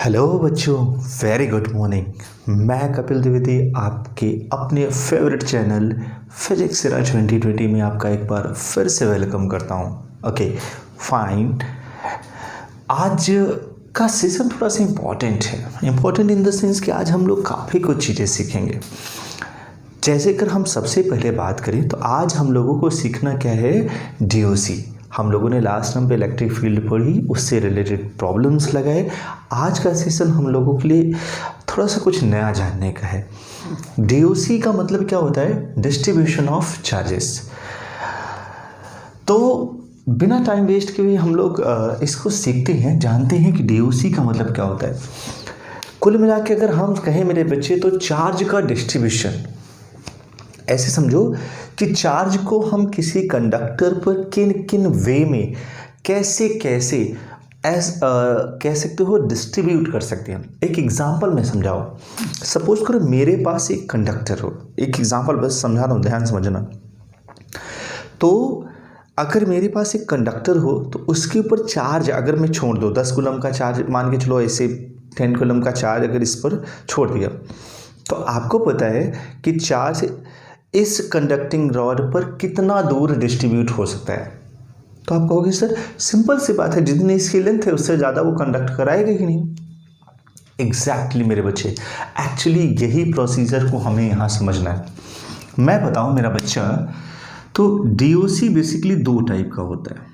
Hello बच्चों, very good morning. मैं कपिल द्विवेदी आपके अपने फेवरेट चैनल फिजिक्स सिरा 2020 में आपका एक बार फिर से वेलकम करता हूँ। Okay fine. आज का सेशन थोड़ा सा इम्पॉर्टेंट है। इम्पॉर्टेंट इन द सेंस कि आज हम लोग काफ़ी कुछ चीज़ें सीखेंगे। जैसे अगर हम सबसे पहले बात करें तो आज हम लोगों को सीखना क्या है, डीओसी। हम लोगों ने लास्ट टाइम पे इलेक्ट्रिक फील्ड पढ़ी, उससे रिलेटेड प्रॉब्लम्स लगाए। आज का सेशन हम लोगों के लिए थोड़ा सा कुछ नया जानने का है। डीओसी का मतलब क्या होता है, डिस्ट्रीब्यूशन ऑफ चार्जेस। तो बिना टाइम वेस्ट किए हम लोग इसको सीखते हैं, जानते हैं कि डीओसी का मतलब क्या होता है। कुल मिला के अगर हम कहें मेरे बच्चे तो चार्ज का डिस्ट्रीब्यूशन, ऐसे समझो कि चार्ज को हम किसी कंडक्टर पर किन किन वे में कैसे कैसे कह सकते हो डिस्ट्रीब्यूट कर सकते हैं। एक एग्जांपल में समझाओ। सपोज करो मेरे पास एक कंडक्टर हो, एक एग्जांपल बस समझा रहा हूँ, ध्यान समझना। तो अगर मेरे पास एक कंडक्टर हो तो उसके ऊपर चार्ज अगर मैं छोड़ दूँ, 10 कूलम का चार्ज मान के चलो, ऐसे 10 कूलम का चार्ज अगर इस पर छोड़ दिया तो आपको पता है कि चार्ज इस कंडक्टिंग रॉड पर कितना दूर डिस्ट्रीब्यूट हो सकता है। तो आप कहोगे सर सिंपल सी बात है, जितनी इसकी लेंथ है उससे ज़्यादा वो कंडक्ट कराएगा ही नहीं। एग्जैक्टली मेरे बच्चे, एक्चुअली यही प्रोसीजर को हमें यहाँ समझना है। मैं बताऊँ मेरा बच्चा, तो डीओसी बेसिकली दो टाइप का होता है।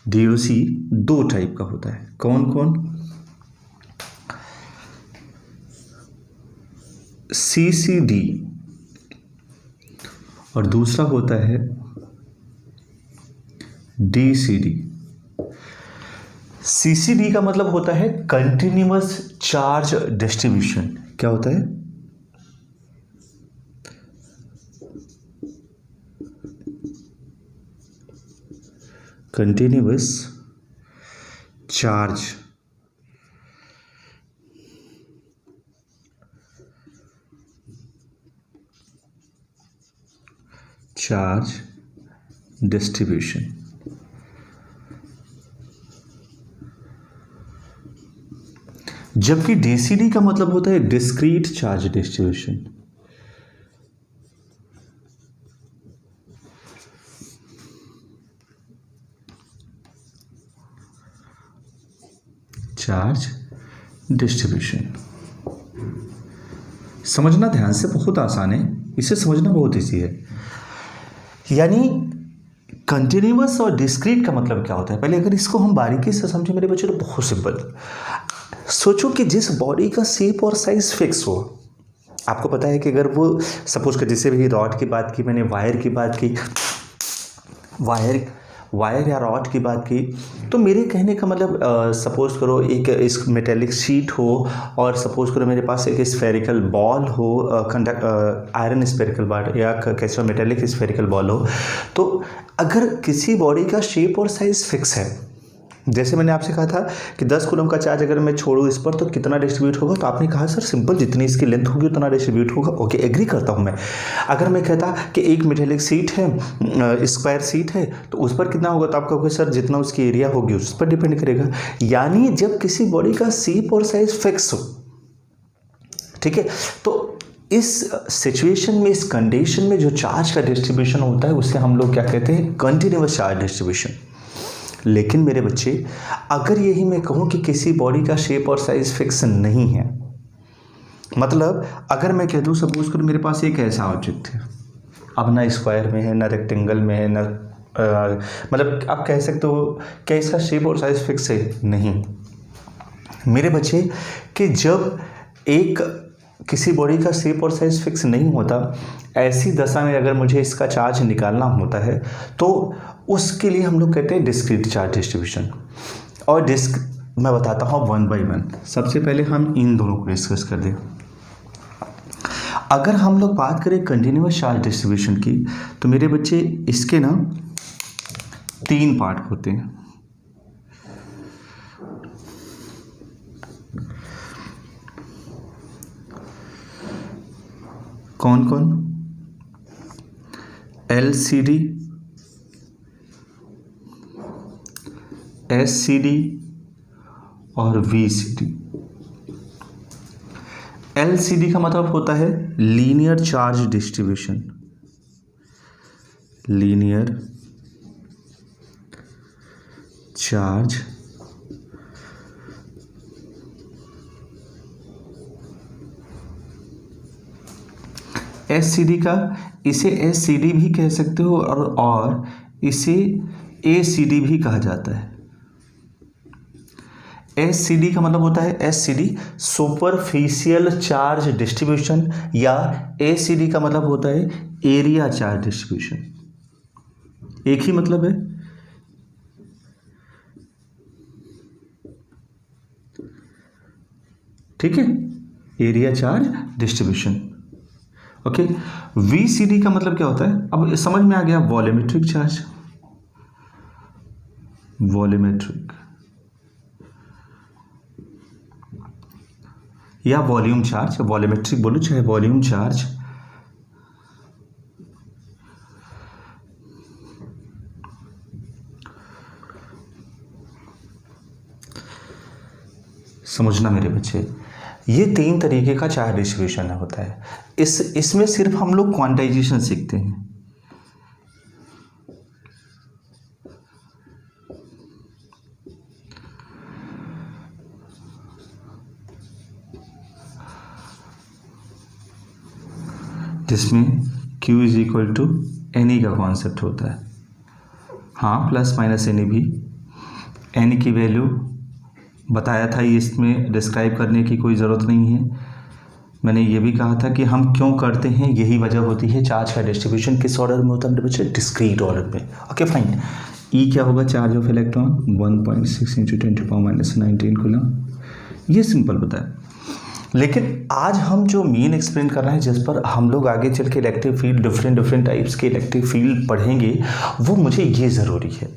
डीओसी दो टाइप का होता है। कौन कौन? सीसीडी और दूसरा होता है डीसीडी। सीसीडी का मतलब होता है कंटिन्यूअस चार्ज डिस्ट्रीब्यूशन। क्या होता है? Continuous charge distribution. जबकि डीसीडी का मतलब होता है discrete charge distribution. Charge distribution समझना ध्यान से, बहुत आसान है, इसे समझना बहुत ईजी है। यानी कंटिन्यूअस और डिस्क्रीट का मतलब क्या होता है, पहले अगर इसको हम बारीकी से समझे मेरे बच्चे तो बहुत सिंपल। सोचो कि जिस बॉडी का शेप और साइज फिक्स हो, आपको पता है कि अगर वो सपोज कर, जैसे भी रॉड की बात की मैंने, वायर की बात की, वायर या रॉड की बात की, तो मेरे कहने का मतलब सपोज करो एक इस मेटेलिक शीट हो और सपोज करो मेरे पास एक स्फेरिकल बॉल हो, आयरन स्फेरिकल बॉल या कैसे मेटेलिक स्फेरिकल बॉल हो। तो अगर किसी बॉडी का शेप और साइज फिक्स है, जैसे मैंने आपसे कहा था कि 10 कूलम का चार्ज अगर मैं छोड़ूँ इस पर तो कितना डिस्ट्रीब्यूट होगा, तो आपने कहा सर सिंपल, जितनी इसकी लेंथ होगी उतना डिस्ट्रीब्यूट होगा। ओके, एग्री करता हूँ मैं। अगर मैं कहता कि एक मेटेलिक सीट है, स्क्वायर सीट है, तो उस पर कितना होगा, तो आप कहोगे सर जितना उसकी एरिया होगी उस पर डिपेंड करेगा। यानी जब किसी बॉडी का शेप और साइज फिक्स हो, ठीक है, तो इस सिचुएशन में, इस कंडीशन में जो चार्ज का डिस्ट्रीब्यूशन होता है उसे हम लोग क्या कहते हैं, कंटिन्यूअस चार्ज डिस्ट्रीब्यूशन। लेकिन मेरे बच्चे, अगर यही मैं कहूं कि किसी बॉडी का शेप और साइज फिक्स नहीं है, मतलब अगर मैं कह दूं सपोज कर मेरे पास एक ऐसा ऑब्जेक्ट है, अब ना स्क्वायर में है ना रेक्टेंगल में है ना, मतलब आप कह सकते हो क्या इसका शेप और साइज फिक्स है? नहीं मेरे बच्चे, कि जब एक किसी बॉडी का शेप और साइज फिक्स नहीं होता, ऐसी दशा में अगर मुझे इसका चार्ज निकालना होता है तो उसके लिए हम लोग कहते हैं डिस्क्रीट चार्ज डिस्ट्रीब्यूशन। और मैं बताता हूँ वन बाय वन। सबसे पहले हम इन दोनों को डिस्कस कर दें। अगर हम लोग बात करें कंटिन्यूअस चार्ज डिस्ट्रीब्यूशन की, तो मेरे बच्चे इसके ना 3 पार्ट होते हैं। कौन कौन? LCD, SCD और VCD। LCD का मतलब होता है linear charge distribution, linear charge SCD का, इसे SCD भी कह सकते हो और इसे ACD भी कहा जाता है। SCD का मतलब होता है SCD सुपरफिशियल चार्ज डिस्ट्रीब्यूशन, या ACD का मतलब होता है एरिया चार्ज डिस्ट्रीब्यूशन। एक ही मतलब है। ठीक है, area charge distribution. Okay, VCD का मतलब क्या होता है, अब समझ में आ गया, वॉल्यूमेट्रिक चार्ज, वॉल्यूमेट्रिक या वॉल्यूम चार्ज, वॉल्यूमेट्रिक बोलो चाहे वॉल्यूम चार्ज। समझना मेरे बच्चे, ये 3 तरीके का चार्ज डिस्ट्रीब्यूशन होता है। इसमें सिर्फ हम लोग क्वांटाइजेशन सीखते हैं। जिसमें Q is equal to NE का कॉन्सेप्ट होता है। हाँ, प्लस माइनस NE भी, N की वैल्यू बताया था, इसमें डिस्क्राइब करने की कोई ज़रूरत नहीं है। मैंने ये भी कहा था कि हम क्यों करते हैं, यही वजह होती है। चार्ज का डिस्ट्रीब्यूशन किस ऑर्डर में होता है मेरे बच्चे, डिस्क्रीट ऑर्डर में। Okay fine. E क्या होगा, चार्ज ऑफ इलेक्ट्रॉन 1.6 × 10⁻19 कूलम। ये सिंपल पता है। लेकिन आज हम जो मेन एक्सप्लेन कर रहे हैं, जिस पर हम लोग आगे चल के इलेक्ट्रिक फील्ड, डिफरेंट टाइप्स के इलेक्ट्रिक फील्ड पढ़ेंगे, वो मुझे ये ज़रूरी है।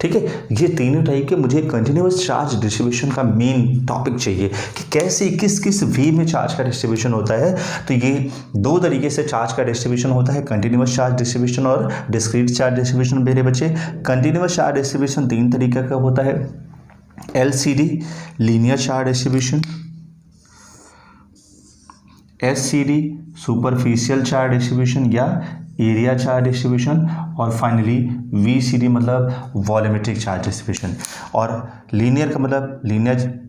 ठीक है, ये तीनों टाइप के मुझे कंटिन्यूअस चार्ज डिस्ट्रीब्यूशन का मेन टॉपिक चाहिए कि कैसे किस वे में चार्ज का डिस्ट्रीब्यूशन होता है। तो ये 2 तरीके से चार्ज का डिस्ट्रीब्यूशन होता है, कंटिन्यूअस चार्ज डिस्ट्रीब्यूशन और डिस्क्रीट चार्ज डिस्ट्रीब्यूशन। मेरे बच्चे, कंटिन्यूअस चार्ज डिस्ट्रीब्यूशन 3 तरीके का होता है। LCD linear charge distribution, SCD superficial charge distribution या एरिया चार्ज डिस्ट्रीब्यूशन, और फाइनली VCD मतलब वॉल्यूमेट्रिक चार्ज डिस्ट्रीब्यूशन। और लीनियर का मतलब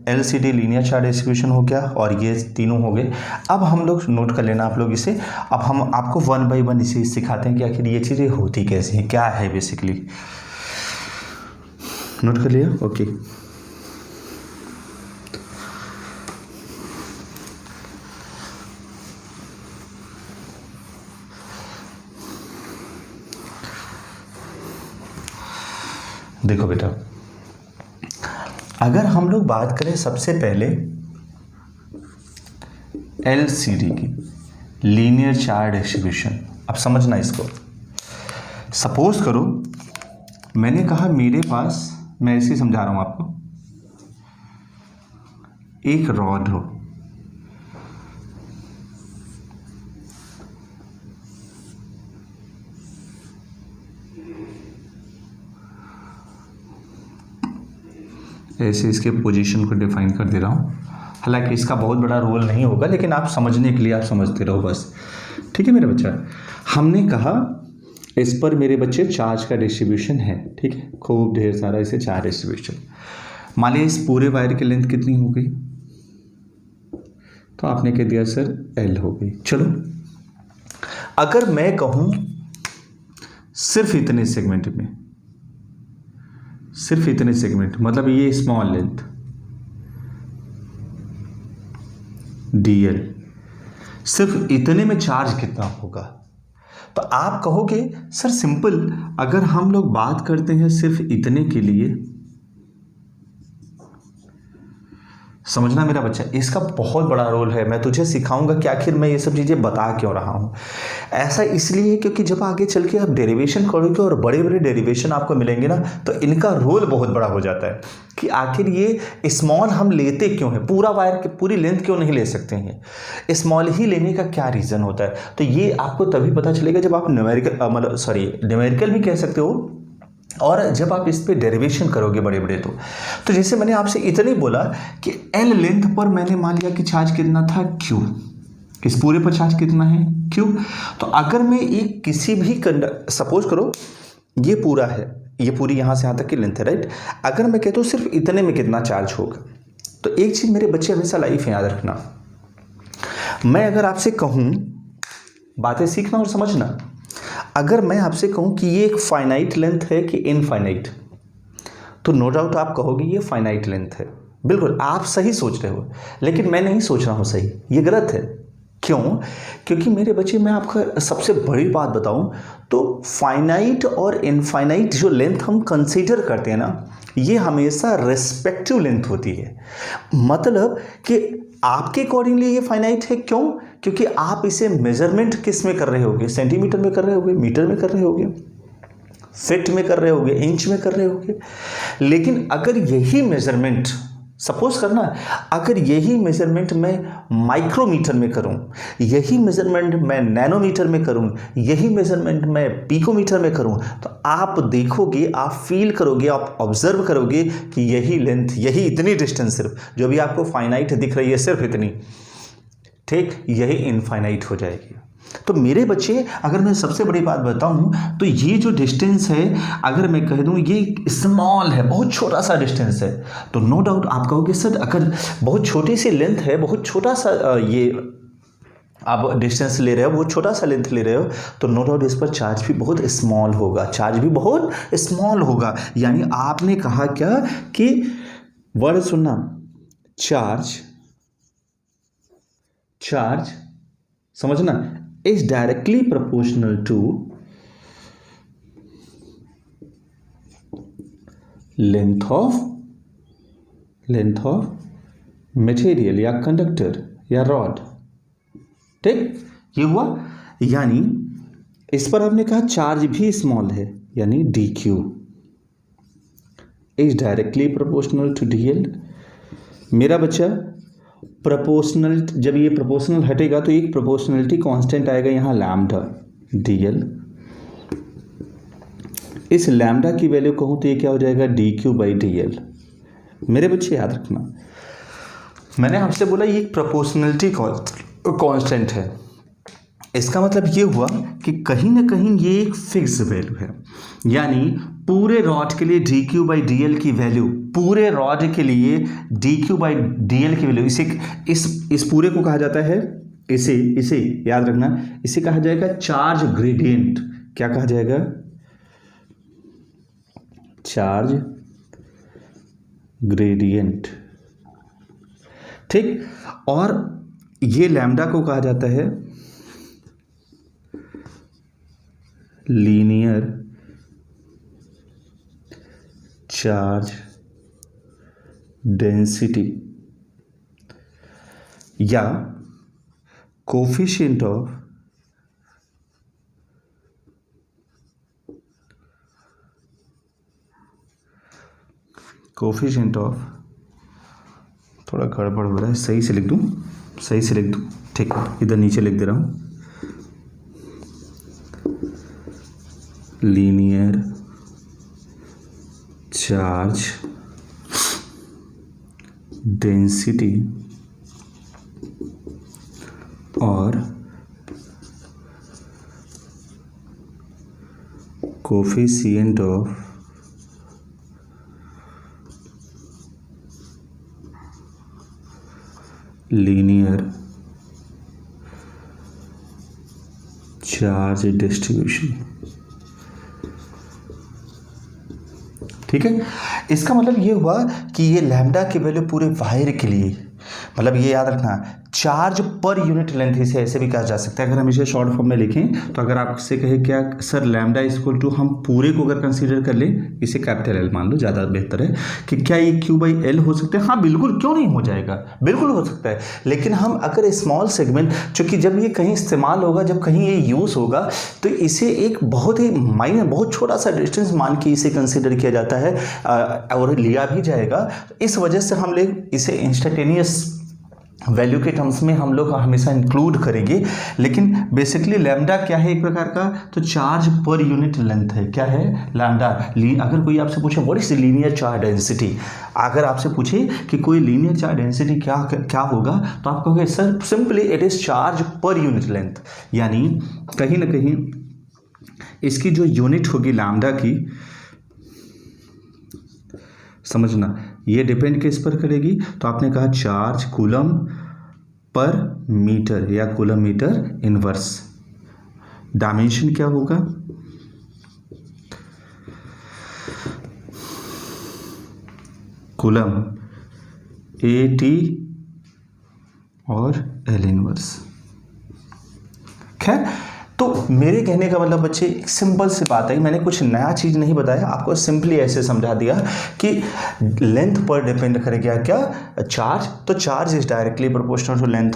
LCD लीनियर चार्ज डिस्ट्रीब्यूशन हो गया, और ये तीनों हो गए। अब हम लोग नोट कर लेना आप लोग इसे। अब हम आपको 1 बाय 1 इसे सिखाते हैं कि आखिर ये चीज़ें होती कैसे हैं, क्या है बेसिकली। नोट कर लिया? ओके। देखो बेटा, अगर हम लोग बात करें सबसे पहले LCD की, लीनियर चार्ज डिस्ट्रीब्यूशन। अब समझना इसको। सपोज करो मैंने कहा मेरे पास, मैं ऐसे समझा रहा हूं आपको, एक रॉड हो, ऐसे इसके पोजीशन को डिफाइन कर दे रहा हूँ। हालांकि इसका बहुत बड़ा रोल नहीं होगा, लेकिन आप समझने के लिए आप समझते रहो बस। ठीक है मेरे बच्चा, हमने कहा इस पर मेरे बच्चे चार्ज का डिस्ट्रीब्यूशन है। ठीक है, खूब ढेर सारा इसे चार्ज डिस्ट्रीब्यूशन। मान लीजिए इस पूरे वायर की लेंथ कितनी हो गई, तो आपने कह दिया सर L हो गई। चलो, अगर मैं कहूँ सिर्फ इतने सेगमेंट में, सिर्फ इतने सेगमेंट, मतलब ये स्मॉल लेंथ DL, सिर्फ इतने में चार्ज कितना होगा, तो आप कहोगे सर सिंपल, अगर हम लोग बात करते हैं सिर्फ इतने के लिए, समझना मेरा बच्चा, इसका बहुत बड़ा रोल है। मैं तुझे सिखाऊंगा कि आखिर मैं ये सब चीज़ें बता क्यों रहा हूँ। ऐसा इसलिए क्योंकि जब आगे चल के आप डेरिवेशन करोगे और बड़े बड़े डेरिवेशन आपको मिलेंगे ना, तो इनका रोल बहुत बड़ा हो जाता है कि आखिर ये स्मॉल हम लेते क्यों हैं, पूरा वायर की पूरी लेंथ क्यों नहीं ले सकते हैं, स्मॉल ही लेने का क्या रीज़न होता है। तो ये आपको तभी पता चलेगा जब आप न्यूमेरिकल भी कह सकते हो, और जब आप इस पे डेरिवेशन करोगे बड़े बड़े तो जैसे मैंने आपसे इतने बोला कि एल लेंथ पर मैंने मान लिया कि चार्ज कितना था क्यू, इस पूरे पर चार्ज कितना है क्यू। तो अगर मैं एक किसी भी सपोज करो ये पूरा है, ये पूरी यहाँ से यहाँ तक की लेंथ है, राइट। अगर मैं कहता हूँ सिर्फ इतने में कितना चार्ज होगा, तो एक चीज़ मेरे बच्चे हमेशा लाइफ है याद रखना, मैं अगर आपसे कहूँ, बातें सीखना और समझना, अगर मैं आपसे कहूँ कि ये एक फाइनाइट लेंथ है कि इनफाइनाइट, तो नो डाउट आप कहोगे ये फाइनाइट लेंथ है। बिल्कुल आप सही सोच रहे हो, लेकिन मैं नहीं सोच रहा हूँ सही, ये गलत है। क्यों? क्योंकि मेरे बच्चे मैं आपको सबसे बड़ी बात बताऊं तो फाइनाइट और इनफाइनाइट जो लेंथ हम कंसीडर करते हैं ना, ये हमेशा रेस्पेक्टिव लेंथ होती है। मतलब कि आपके अकॉर्डिंगली ये फाइनाइट है। क्यों? क्योंकि आप इसे मेजरमेंट किस में कर रहे होगे, सेंटीमीटर में कर रहे होगे, मीटर में कर रहे होगे, फीट में कर रहे होगे, इंच में कर रहे होगे। लेकिन अगर यही मेजरमेंट सपोज करना, अगर यही मेजरमेंट मैं माइक्रोमीटर में करूं, यही मेजरमेंट मैं नैनोमीटर में करूं, यही मेजरमेंट मैं पिकोमीटर में करूं, तो आप देखोगे, आप फील करोगे, आप ऑब्जर्व करोगे कि यही लेंथ, यही इतनी डिस्टेंस, सिर्फ जो भी आपको फाइनाइट दिख रही है सिर्फ इतनी, ठीक, यही इनफाइनाइट हो जाएगी। तो मेरे बच्चे अगर मैं सबसे बड़ी बात बताऊं तो ये जो डिस्टेंस है, अगर मैं कह दूं ये स्मॉल है, बहुत छोटा सा डिस्टेंस है, तो नो डाउट आप कहोगे सर अगर बहुत छोटी सी लेंथ है, बहुत छोटा सा ये आप डिस्टेंस ले रहे हो, बहुत छोटा सा लेंथ ले रहे हो, तो नो डाउट इस पर चार्ज भी बहुत स्मॉल होगा, चार्ज भी बहुत स्मॉल होगा। यानी आपने कहा क्या कि वर्ड सुनना, चार्ज समझना is directly proportional to length of material या कंडक्टर या रॉड, ठीक, ये हुआ। यानी इस पर आपने कहा चार्ज भी स्मॉल है, यानी dq is directly proportional to dl। मेरा बच्चा प्रोपोर्शनल, जब ये प्रोपोर्शनल हटेगा तो एक प्रोपोर्शनलिटी कांस्टेंट आएगा यहाँ लैम्डा dl। इस लैम्डा की वैल्यू कहूँ तो ये क्या हो जाएगा dq/dl। मेरे बच्चे याद रखना, मैंने आपसे बोला ये एक प्रोपोर्शनलिटी कांस्टेंट है, इसका मतलब ये हुआ कि कहीं ना कहीं ये एक फिक्स वैल्यू है। यानी पूरे रॉड के लिए dq/dl की वैल्यू, पूरे रॉड के लिए dq/dl की वैल्यू, इस पूरे को कहा जाता है, इसे याद रखना, इसे कहा जाएगा चार्ज ग्रेडियंट। क्या कहा जाएगा? चार्ज ग्रेडियंट, ठीक। और ये लैम्डा को कहा जाता है लीनियर चार्ज डेंसिटी या कोफिशिएंट ऑफ थोड़ा गड़बड़ हो रहा है, सही से लिख दूं, ठीक है, इधर नीचे लिख दे रहा हूं, लीनियर चार्ज डेंसिटी और coefficient of linear charge distribution, ठीक है। इसका मतलब ये हुआ कि ये लैम्डा की वैल्यू पूरे वायर के लिए, मतलब ये याद रखना, चार्ज पर यूनिट लेंथ, इसे ऐसे भी कहा जा सकता है। अगर हम इसे शॉर्ट फॉर्म में लिखें तो अगर आपसे कहे क्या सर लैम्डा इक्वल टू, हम पूरे को अगर कंसीडर कर लें, इसे कैपिटल एल मान लो, ज़्यादा बेहतर है, कि क्या ये q/l हो सकता है? हाँ बिल्कुल, क्यों नहीं हो जाएगा, बिल्कुल हो सकता है। लेकिन हम अगर स्मॉल सेगमेंट, चूँकि जब ये कहीं इस्तेमाल होगा, जब कहीं ये यूज़ होगा, तो इसे एक बहुत ही माइनर, बहुत छोटा सा डिस्टेंस मान के इसे कंसिडर किया जाता है और लिया भी जाएगा। इस वजह से हम लोग इसे इंस्टेंटेनियस वैल्यू के टर्म्स में हम लोग हमेशा इंक्लूड करेंगे, लेकिन बेसिकली लैम्डा क्या है एक प्रकार का, तो चार्ज पर यूनिट लेंथ है। क्या है लैम्डा। अगर कोई आपसे पूछे what is linear charge density, अगर आपसे पूछे कि कोई लीनियर चार्ज डेंसिटी क्या क्या होगा, तो आप कहोगे sir simply it is charge per unit length. यानी कहीं ना कहीं इसकी जो यूनिट होगी लैम्डा की, समझना ये डिपेंड किस पर करेगी, तो आपने कहा चार्ज कूलम पर मीटर या कूलम मीटर इनवर्स। डायमेंशन क्या होगा, कूलम AT और L इनवर्स। खैर, तो मेरे कहने का मतलब बच्चे एक सिंपल सी बात है, मैंने कुछ नया चीज़ नहीं बताया आपको, सिंपली ऐसे समझा दिया कि लेंथ पर डिपेंड करेगा क्या, चार्ज। तो charge is directly proportional to length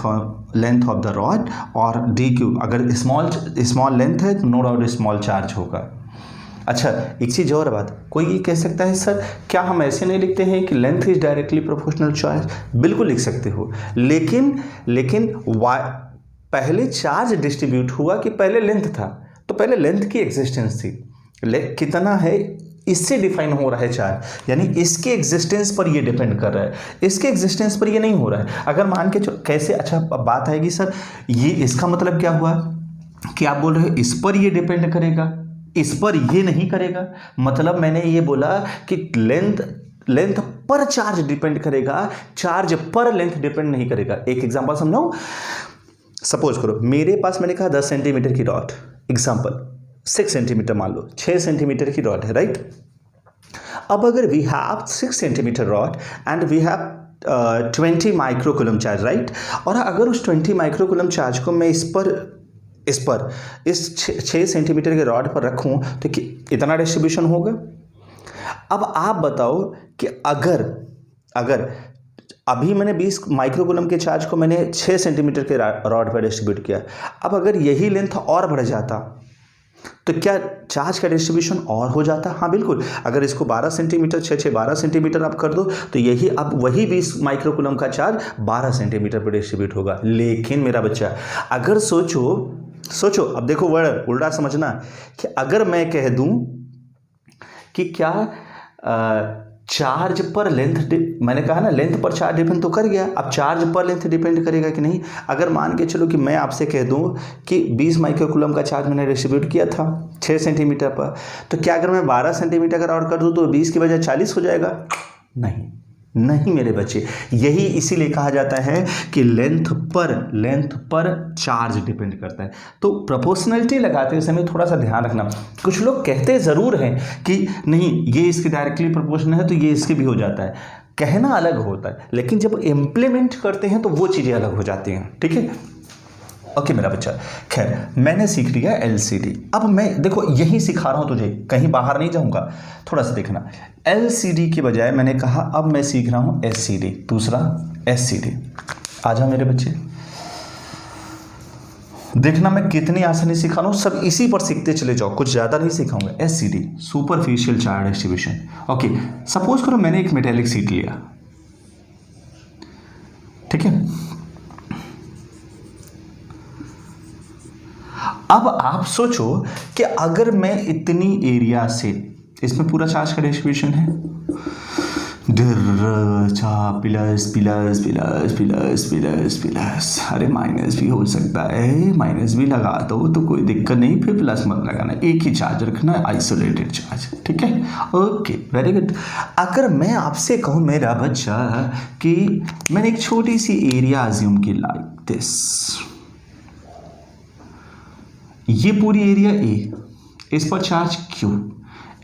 of the rod, और DQ अगर स्मॉल लेंथ है तो नो डाउट स्मॉल चार्ज होगा। अच्छा, एक चीज़ और बात, कोई ये कह सकता है सर क्या हम ऐसे नहीं लिखते हैं कि length is directly proportional charge? बिल्कुल लिख सकते हो, लेकिन पहले चार्ज डिस्ट्रीब्यूट हुआ कि पहले लेंथ था? तो पहले लेंथ की एग्जिस्टेंस थी, कितना है इससे डिफाइन हो रहा है चार्ज, यानी इसके एग्जिस्टेंस पर ये डिपेंड कर रहा है, इसके एग्जिस्टेंस पर ये नहीं हो रहा है। अगर मान के कैसे, अच्छा बात आएगी सर ये इसका मतलब क्या हुआ कि आप बोल रहे हो इस पर ये डिपेंड करेगा, इस पर ये नहीं करेगा। मतलब मैंने ये बोला कि लेंथ पर चार्ज डिपेंड करेगा, चार्ज पर लेंथ डिपेंड नहीं करेगा। एक एग्जांपल समझाऊं, सपोज करो मेरे पास मैंने कहा 10 सेंटीमीटर की रॉड, एग्जांपल 6 सेंटीमीटर मान लो, 6 सेंटीमीटर की रॉड है, राइट। अब अगर we have 6 centimetre rod and we have 20 microcoulomb charge, right. और अगर उस 20 माइक्रोकूलम चार्ज को मैं इस 6 सेंटीमीटर के रॉड पर रखूं तो इतना डिस्ट्रीब्यूशन होगा। अब आप बताओ कि अगर अभी मैंने 20 माइक्रोकूलम के चार्ज को मैंने 6 सेंटीमीटर के रॉड पर डिस्ट्रीब्यूट किया, अब अगर यही लेंथ और बढ़ जाता तो क्या चार्ज का डिस्ट्रीब्यूशन और हो जाता? हाँ बिल्कुल। अगर इसको 12 सेंटीमीटर 12 सेंटीमीटर आप कर दो तो यही अब वही 20 माइक्रोकूलम का चार्ज 12 सेंटीमीटर पर डिस्ट्रीब्यूट होगा। लेकिन मेरा बच्चा अगर सोचो अब देखो वर्ड उल्टा समझना, कि अगर मैं कह दूं कि क्या चार्ज पर लेंथ, मैंने कहा ना लेंथ पर चार्ज डिपेंड तो कर गया, अब चार्ज पर लेंथ डिपेंड करेगा कि नहीं। अगर मान के चलो कि मैं आपसे कह दूं कि 20 माइक्रोकूलम का चार्ज मैंने डिस्ट्रीब्यूट किया था 6 सेंटीमीटर पर, तो क्या अगर मैं 12 सेंटीमीटर का और कर दूं तो 20 की बजाय 40 हो जाएगा? नहीं मेरे बच्चे, यही इसीलिए कहा जाता है कि लेंथ पर चार्ज डिपेंड करता है। तो प्रोपोर्शनलिटी लगाते समय थोड़ा सा ध्यान रखना। कुछ लोग कहते ज़रूर हैं कि नहीं ये इसके डायरेक्टली प्रोपोर्शनल है तो ये इसके भी हो जाता है, कहना अलग होता है, लेकिन जब इम्प्लीमेंट करते हैं तो वो चीज़ें अलग हो जाती हैं। ठीक है, ओके मेरा बच्चा। खैर मैंने सीख लिया LCD, अब मैं देखो यही सिखा रहा हूँ तुझे, कहीं बाहर नहीं जाऊँगा, थोड़ा सा देखना। LCD के बजाय मैंने कहा अब मैं सीख रहा हूँ SCD, दूसरा SCD। आ जाओ मेरे बच्चे, देखना मैं कितनी आसानी सिखा रहा हूँ, सब इसी पर सीखते चले जाओ, कुछ ज़्यादा नहीं सिखाऊंगा। SCD superficial charge distribution. Okay, suppose करो मैंने एक मेटेलिक शीट लिया, ठीक है। अब आप सोचो कि अगर मैं इतनी एरिया से, इसमें पूरा चार्ज का डिस्ट्रीब्यूशन है, प्लस, अरे माइनस भी हो सकता है, माइनस भी लगा दो तो कोई दिक्कत नहीं, फिर प्लस मत लगाना, एक ही चार्ज रखना, आइसोलेटेड चार्ज, ठीक है। Okay very good. अगर मैं आपसे कहूँ मेरा बच्चा कि मैंने एक छोटी सी एरिया अज्यूम की लाइक दिस, ये पूरी एरिया A, इस पर चार्ज Q,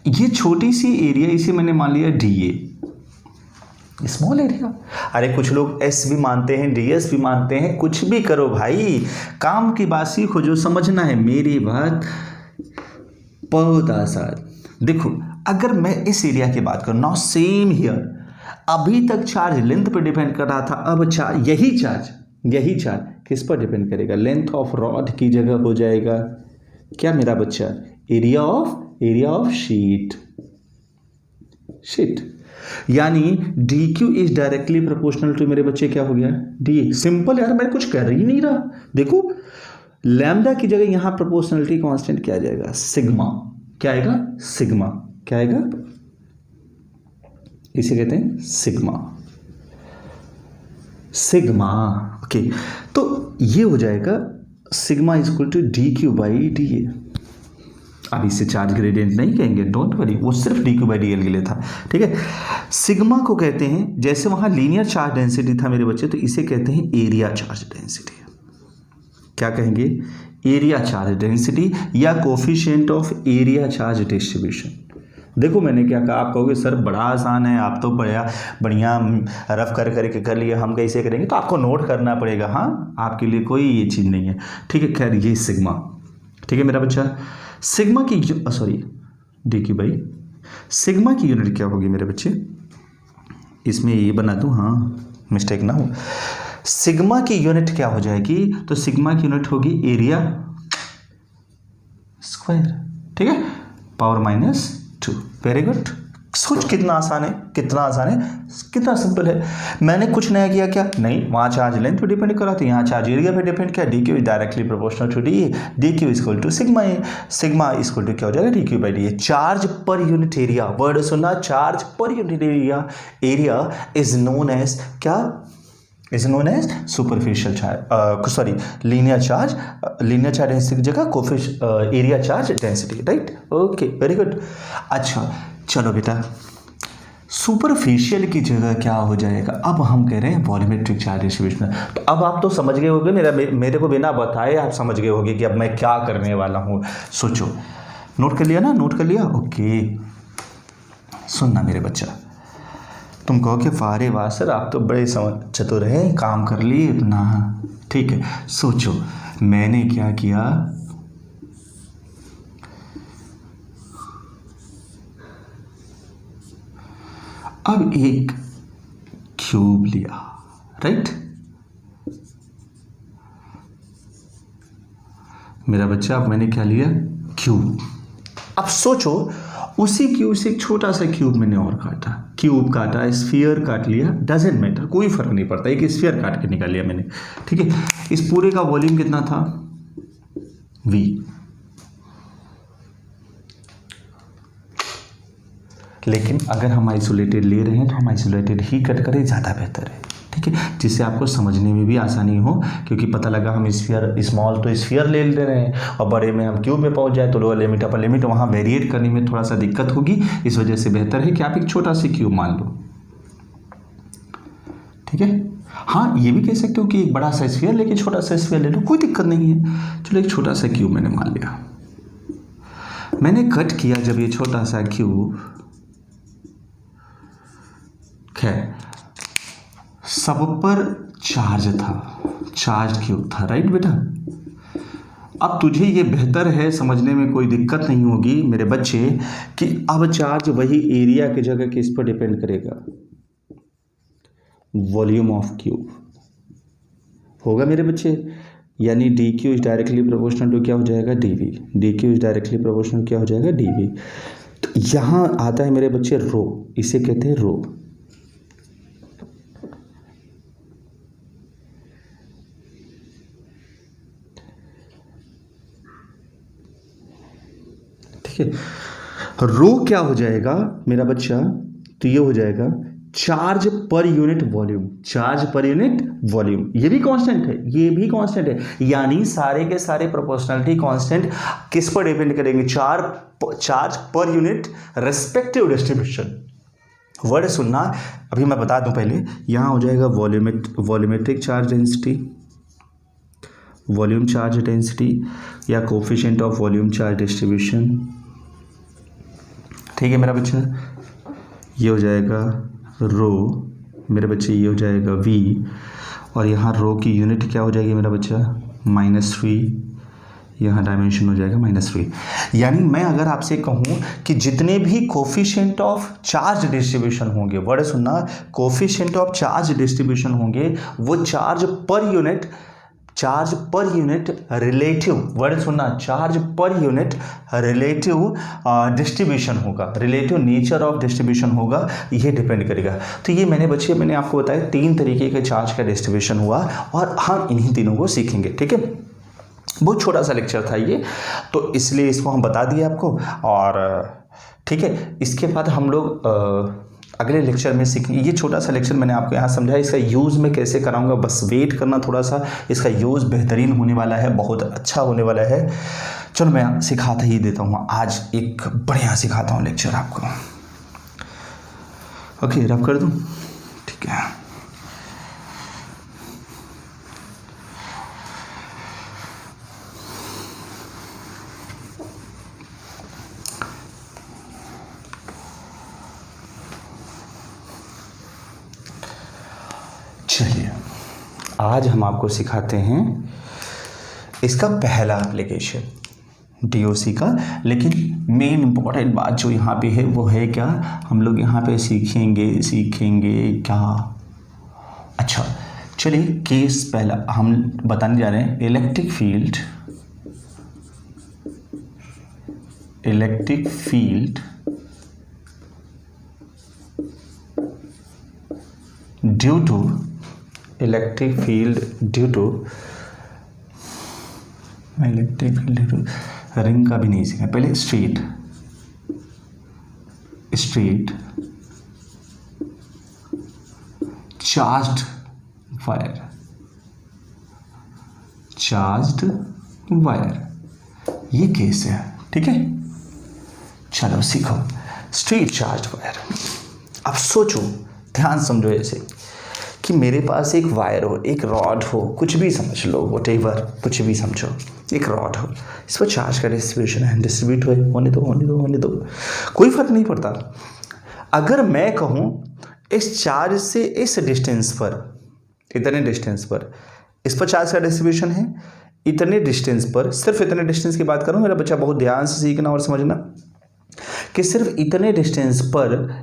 ये छोटी सी एरिया इसे मैंने मान लिया DA, स्मॉल एरिया। अरे कुछ लोग S भी मानते हैं, DS भी मानते हैं, कुछ भी करो भाई, काम की बात सीखो, जो समझना है मेरी बात बहुत आसान। देखो अगर मैं इस एरिया की बात करूँ, नाउ सेम हियर, अभी तक चार्ज लेंथ पर डिपेंड कर रहा था, अब यही चार्ज किस पर डिपेंड करेगा? लेंथ ऑफ रॉड की जगह हो जाएगा क्या मेरा बच्चा? Area of sheet. शिट, यानी D Q is directly proportional to मेरे बच्चे क्या हो गया, डी। सिंपल यार, मैं कुछ कर ही नहीं रहा। देखो लैम्डा की जगह यहां प्रोपोर्शनलिटी कांस्टेंट क्या आ जाएगा, सिग्मा। क्या आएगा, सिग्मा। क्या आएगा, इसे कहते हैं सिग्मा। Sigma, okay. तो ये हो जाएगा sigma is equal to d Q by D A. अब इसे चार्ज ग्रेडियंट नहीं कहेंगे, डोंट वरी, वो सिर्फ D Q by D L के लिए था, ठीक है। सिग्मा को कहते हैं, जैसे वहां लीनियर चार्ज डेंसिटी था मेरे बच्चे, तो इसे कहते हैं एरिया चार्ज डेंसिटी। क्या कहेंगे, एरिया चार्ज डेंसिटी या coefficient of area charge distribution. देखो मैंने क्या कहा, आप कहोगे सर बड़ा आसान है, आप तो बढ़िया रफ करके कर लिए, हम कैसे करेंगे, तो आपको नोट करना पड़ेगा। हाँ, आपके लिए कोई ये चीज़ नहीं है, ठीक है। खैर ये सिग्मा, ठीक है मेरा बच्चा। सिग्मा की सॉरी डी की बाई सिग्मा की यूनिट क्या होगी मेरे बच्चे, इसमें ये बना दूँ, हाँ मिस्टेक ना हो। सिग्मा की यूनिट क्या हो जाएगी, तो सिग्मा की यूनिट होगी एरिया स्क्वायर, ठीक है, पावर -2। Very good. सोच कितना आसान है, कितना आसान है, कितना सिंपल है। मैंने कुछ नया किया क्या, नहीं, वहाँ चार्ज लेंथ पे डिपेंड करा, तो यहाँ चार्ज एरिया पे डिपेंड किया। D Q is directly proportional to D A, D Q equal to sigma A, sigma equal to क्या हो जाएगा, D Q by D A. Charge per unit area, word सुनना, charge per unit area, area is known as क्या, is known as superficial charge, sorry linear charge density की जगह area charge density, right, okay very good. अच्छा चलो बेटा, superficial की जगह क्या हो जाएगा, अब हम कह रहे हैं वॉल्यूमेट्रिक चार्ज डिस्ट्रीब्यूशन। तो अब आप तो समझ गए होगे, मेरे को बिना बताए आप समझ गए होगे कि अब मैं क्या करने वाला हूँ। सोचो, नोट कर लिया ना, नोट कर लिया, ओके। सुनना मेरे बच्चा, तुम कहो कि वारे वाह सर आप तो बड़े चतुर हैं, काम कर लिए इतना, ठीक है। सोचो मैंने क्या किया, अब एक क्यूब लिया, राइट मेरा बच्चा, अब मैंने क्या लिया, क्यूब। अब सोचो उसी क्यूब से एक छोटा सा क्यूब मैंने और काटा, क्यूब काटा, स्फीयर काट लिया, डजेंट मैटर, कोई फर्क नहीं पड़ता, एक स्फीयर काट के निकाल लिया मैंने, ठीक है। इस पूरे का वॉल्यूम कितना था, V। लेकिन अगर हम आइसोलेटेड ले रहे हैं तो हम आइसोलेटेड ही कट करें, ज़्यादा बेहतर है, ठीक है, जिससे आपको समझने में भी आसानी हो। क्योंकि पता लगा हम स्फीयर, स्मॉल तो स्फीयर ले रहे हैं और बड़े में हम क्यूब में पहुंच जाए तो लोअर लिमिट अपर लिमिट वहाँ वेरिएट करने में थोड़ा सा दिक्कत होगी। इस वजह से बेहतर है कि आप एक छोटा सा क्यूब मान लो, ठीक है। हाँ, ये भी कह सकते हो कि एक बड़ा सा स्फीयर लेके छोटा सा स्फीयर ले लो, कोई दिक्कत नहीं है। चलो एक छोटा सा क्यूब मैंने मान लिया, मैंने कट किया जब ये छोटा सा क्यूब, खैर सब पर चार्ज था, चार्ज क्यूब था, राइट बेटा। अब तुझे ये बेहतर है, समझने में कोई दिक्कत नहीं होगी मेरे बच्चे, कि अब चार्ज वही एरिया की जगह किस पर डिपेंड करेगा, वॉल्यूम ऑफ क्यूब होगा मेरे बच्चे। यानी D Q is directly proportional to क्या हो जाएगा, d v. D Q is directly proportional क्या हो जाएगा, डी वी। तो यहाँ आता है मेरे बच्चे रो, इसे कहते हैं रो। रो क्या हो जाएगा मेरा बच्चा, तो ये हो जाएगा charge per unit volume, charge per unit volume. ये भी कांस्टेंट है, ये भी कांस्टेंट है, यानी सारे के सारे प्रोपोर्शनलिटी कांस्टेंट किस पर डिपेंड करेंगे, charge per unit respective distribution. Word सुनना, अभी मैं बता दूं पहले, यहां हो जाएगा volumetric charge density, volume charge density या coefficient of volume charge distribution, ठीक है मेरा बच्चा। ये हो जाएगा रो मेरे बच्चे, ये हो जाएगा V, और यहाँ रो की यूनिट क्या हो जाएगी मेरा बच्चा, -3, यहाँ डायमेंशन हो जाएगा -3। यानी मैं अगर आपसे कहूँ कि जितने भी कोफिशिएंट ऑफ चार्ज डिस्ट्रीब्यूशन होंगे, वर्ड सुनना, कोफिशिएंट ऑफ चार्ज डिस्ट्रीब्यूशन होंगे, वो charge per unit charge per unit relative, word सुनना, charge per unit relative distribution होगा, रिलेटिव नेचर ऑफ डिस्ट्रीब्यूशन होगा, ये डिपेंड करेगा। तो ये मैंने आपको बताया 3 तरीके के चार्ज का डिस्ट्रीब्यूशन हुआ और हम इन्हीं तीनों को सीखेंगे। ठीक है, बहुत छोटा सा लेक्चर था ये, तो इसलिए इसको हम बता दिए आपको। और ठीक है, इसके बाद हम लोग अगले लेक्चर में सीखेंगे। ये छोटा सा लेक्चर मैंने आपको यहाँ समझाया, इसका यूज़ मैं कैसे कराऊंगा, बस वेट करना थोड़ा सा, इसका यूज़ बेहतरीन होने वाला है, बहुत अच्छा होने वाला है। चलो मैं सिखाता ही देता हूँ, आज एक बढ़िया सिखाता हूँ लेक्चर आपको। ओके, रब कर दूँ, ठीक है। चलिए, आज हम आपको सिखाते हैं इसका पहला एप्लीकेशन डीओसी का। लेकिन मेन इम्पॉर्टेंट बात जो यहाँ पे है वो है क्या, हम लोग यहाँ पे सीखेंगे क्या। अच्छा चलिए, केस पहला हम बताने जा रहे हैं, electric field due to electric field due to ring का भी नहीं सीखा पहले, स्ट्रेट चार्ज्ड वायर, ये केस है। ठीक है, चलो सीखो स्ट्रेट चार्ज्ड वायर। अब सोचो, ध्यान समझो, ऐसे कि मेरे पास एक वायर हो, एक रॉड हो, कुछ भी समझ लो, व्हाटएवर, कुछ भी समझो, एक रॉड हो, इस पर चार्ज का डिस्ट्रीब्यूशन है, डिस्ट्रीब्यूट होने दो, कोई फर्क नहीं पड़ता। अगर मैं कहूँ इस चार्ज से इस डिस्टेंस पर, इतने डिस्टेंस पर इस पर चार्ज का डिस्ट्रीब्यूशन है, इतने डिस्टेंस पर, सिर्फ इतने डिस्टेंस की बात करूँ, मेरा बच्चा बहुत ध्यान से सीखना और समझना कि सिर्फ इतने डिस्टेंस पर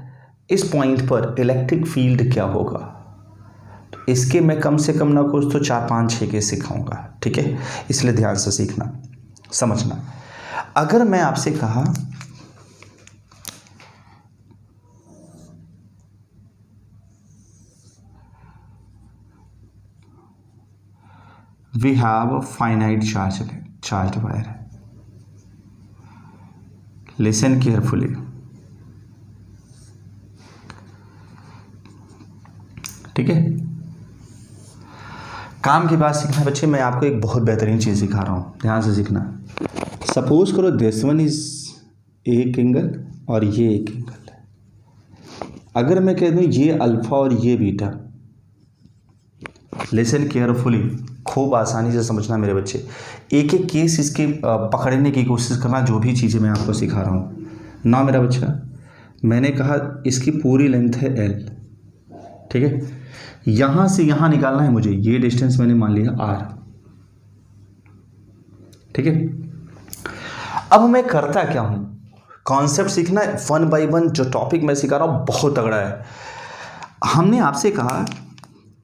इस पॉइंट पर इलेक्ट्रिक फील्ड क्या होगा। तो इसके मैं कम से कम ना कुछ तो 4, 5, 6 के सिखाऊंगा। ठीक है, इसलिए ध्यान से सीखना, समझना। अगर मैं आपसे कहा we have finite charge wire, listen carefully. ठीक है, काम की बात सीखना बच्चे, मैं आपको एक बहुत बेहतरीन चीज़ सिखा रहा हूँ, ध्यान से सीखना। सपोज करो दिस वन इज एक एंगल और ये एक एंगल है। अगर मैं कह दूँ ये अल्फा और ये बीटा, लिसन केयरफुली, खूब आसानी से समझना मेरे बच्चे, एक एक केस इसके पकड़ने की कोशिश करना, जो भी चीज़ें मैं आपको सिखा रहा हूँ ना मेरा बच्चा। मैंने कहा इसकी पूरी लेंथ है L, ठीक है, यहाँ से यहाँ निकालना है मुझे, ये डिस्टेंस मैंने मान लिया R। ठीक है, अब मैं करता क्या हूँ, कॉन्सेप्ट सीखना है 1 by 1, जो टॉपिक मैं सिखा रहा हूँ बहुत तगड़ा है। हमने आपसे कहा,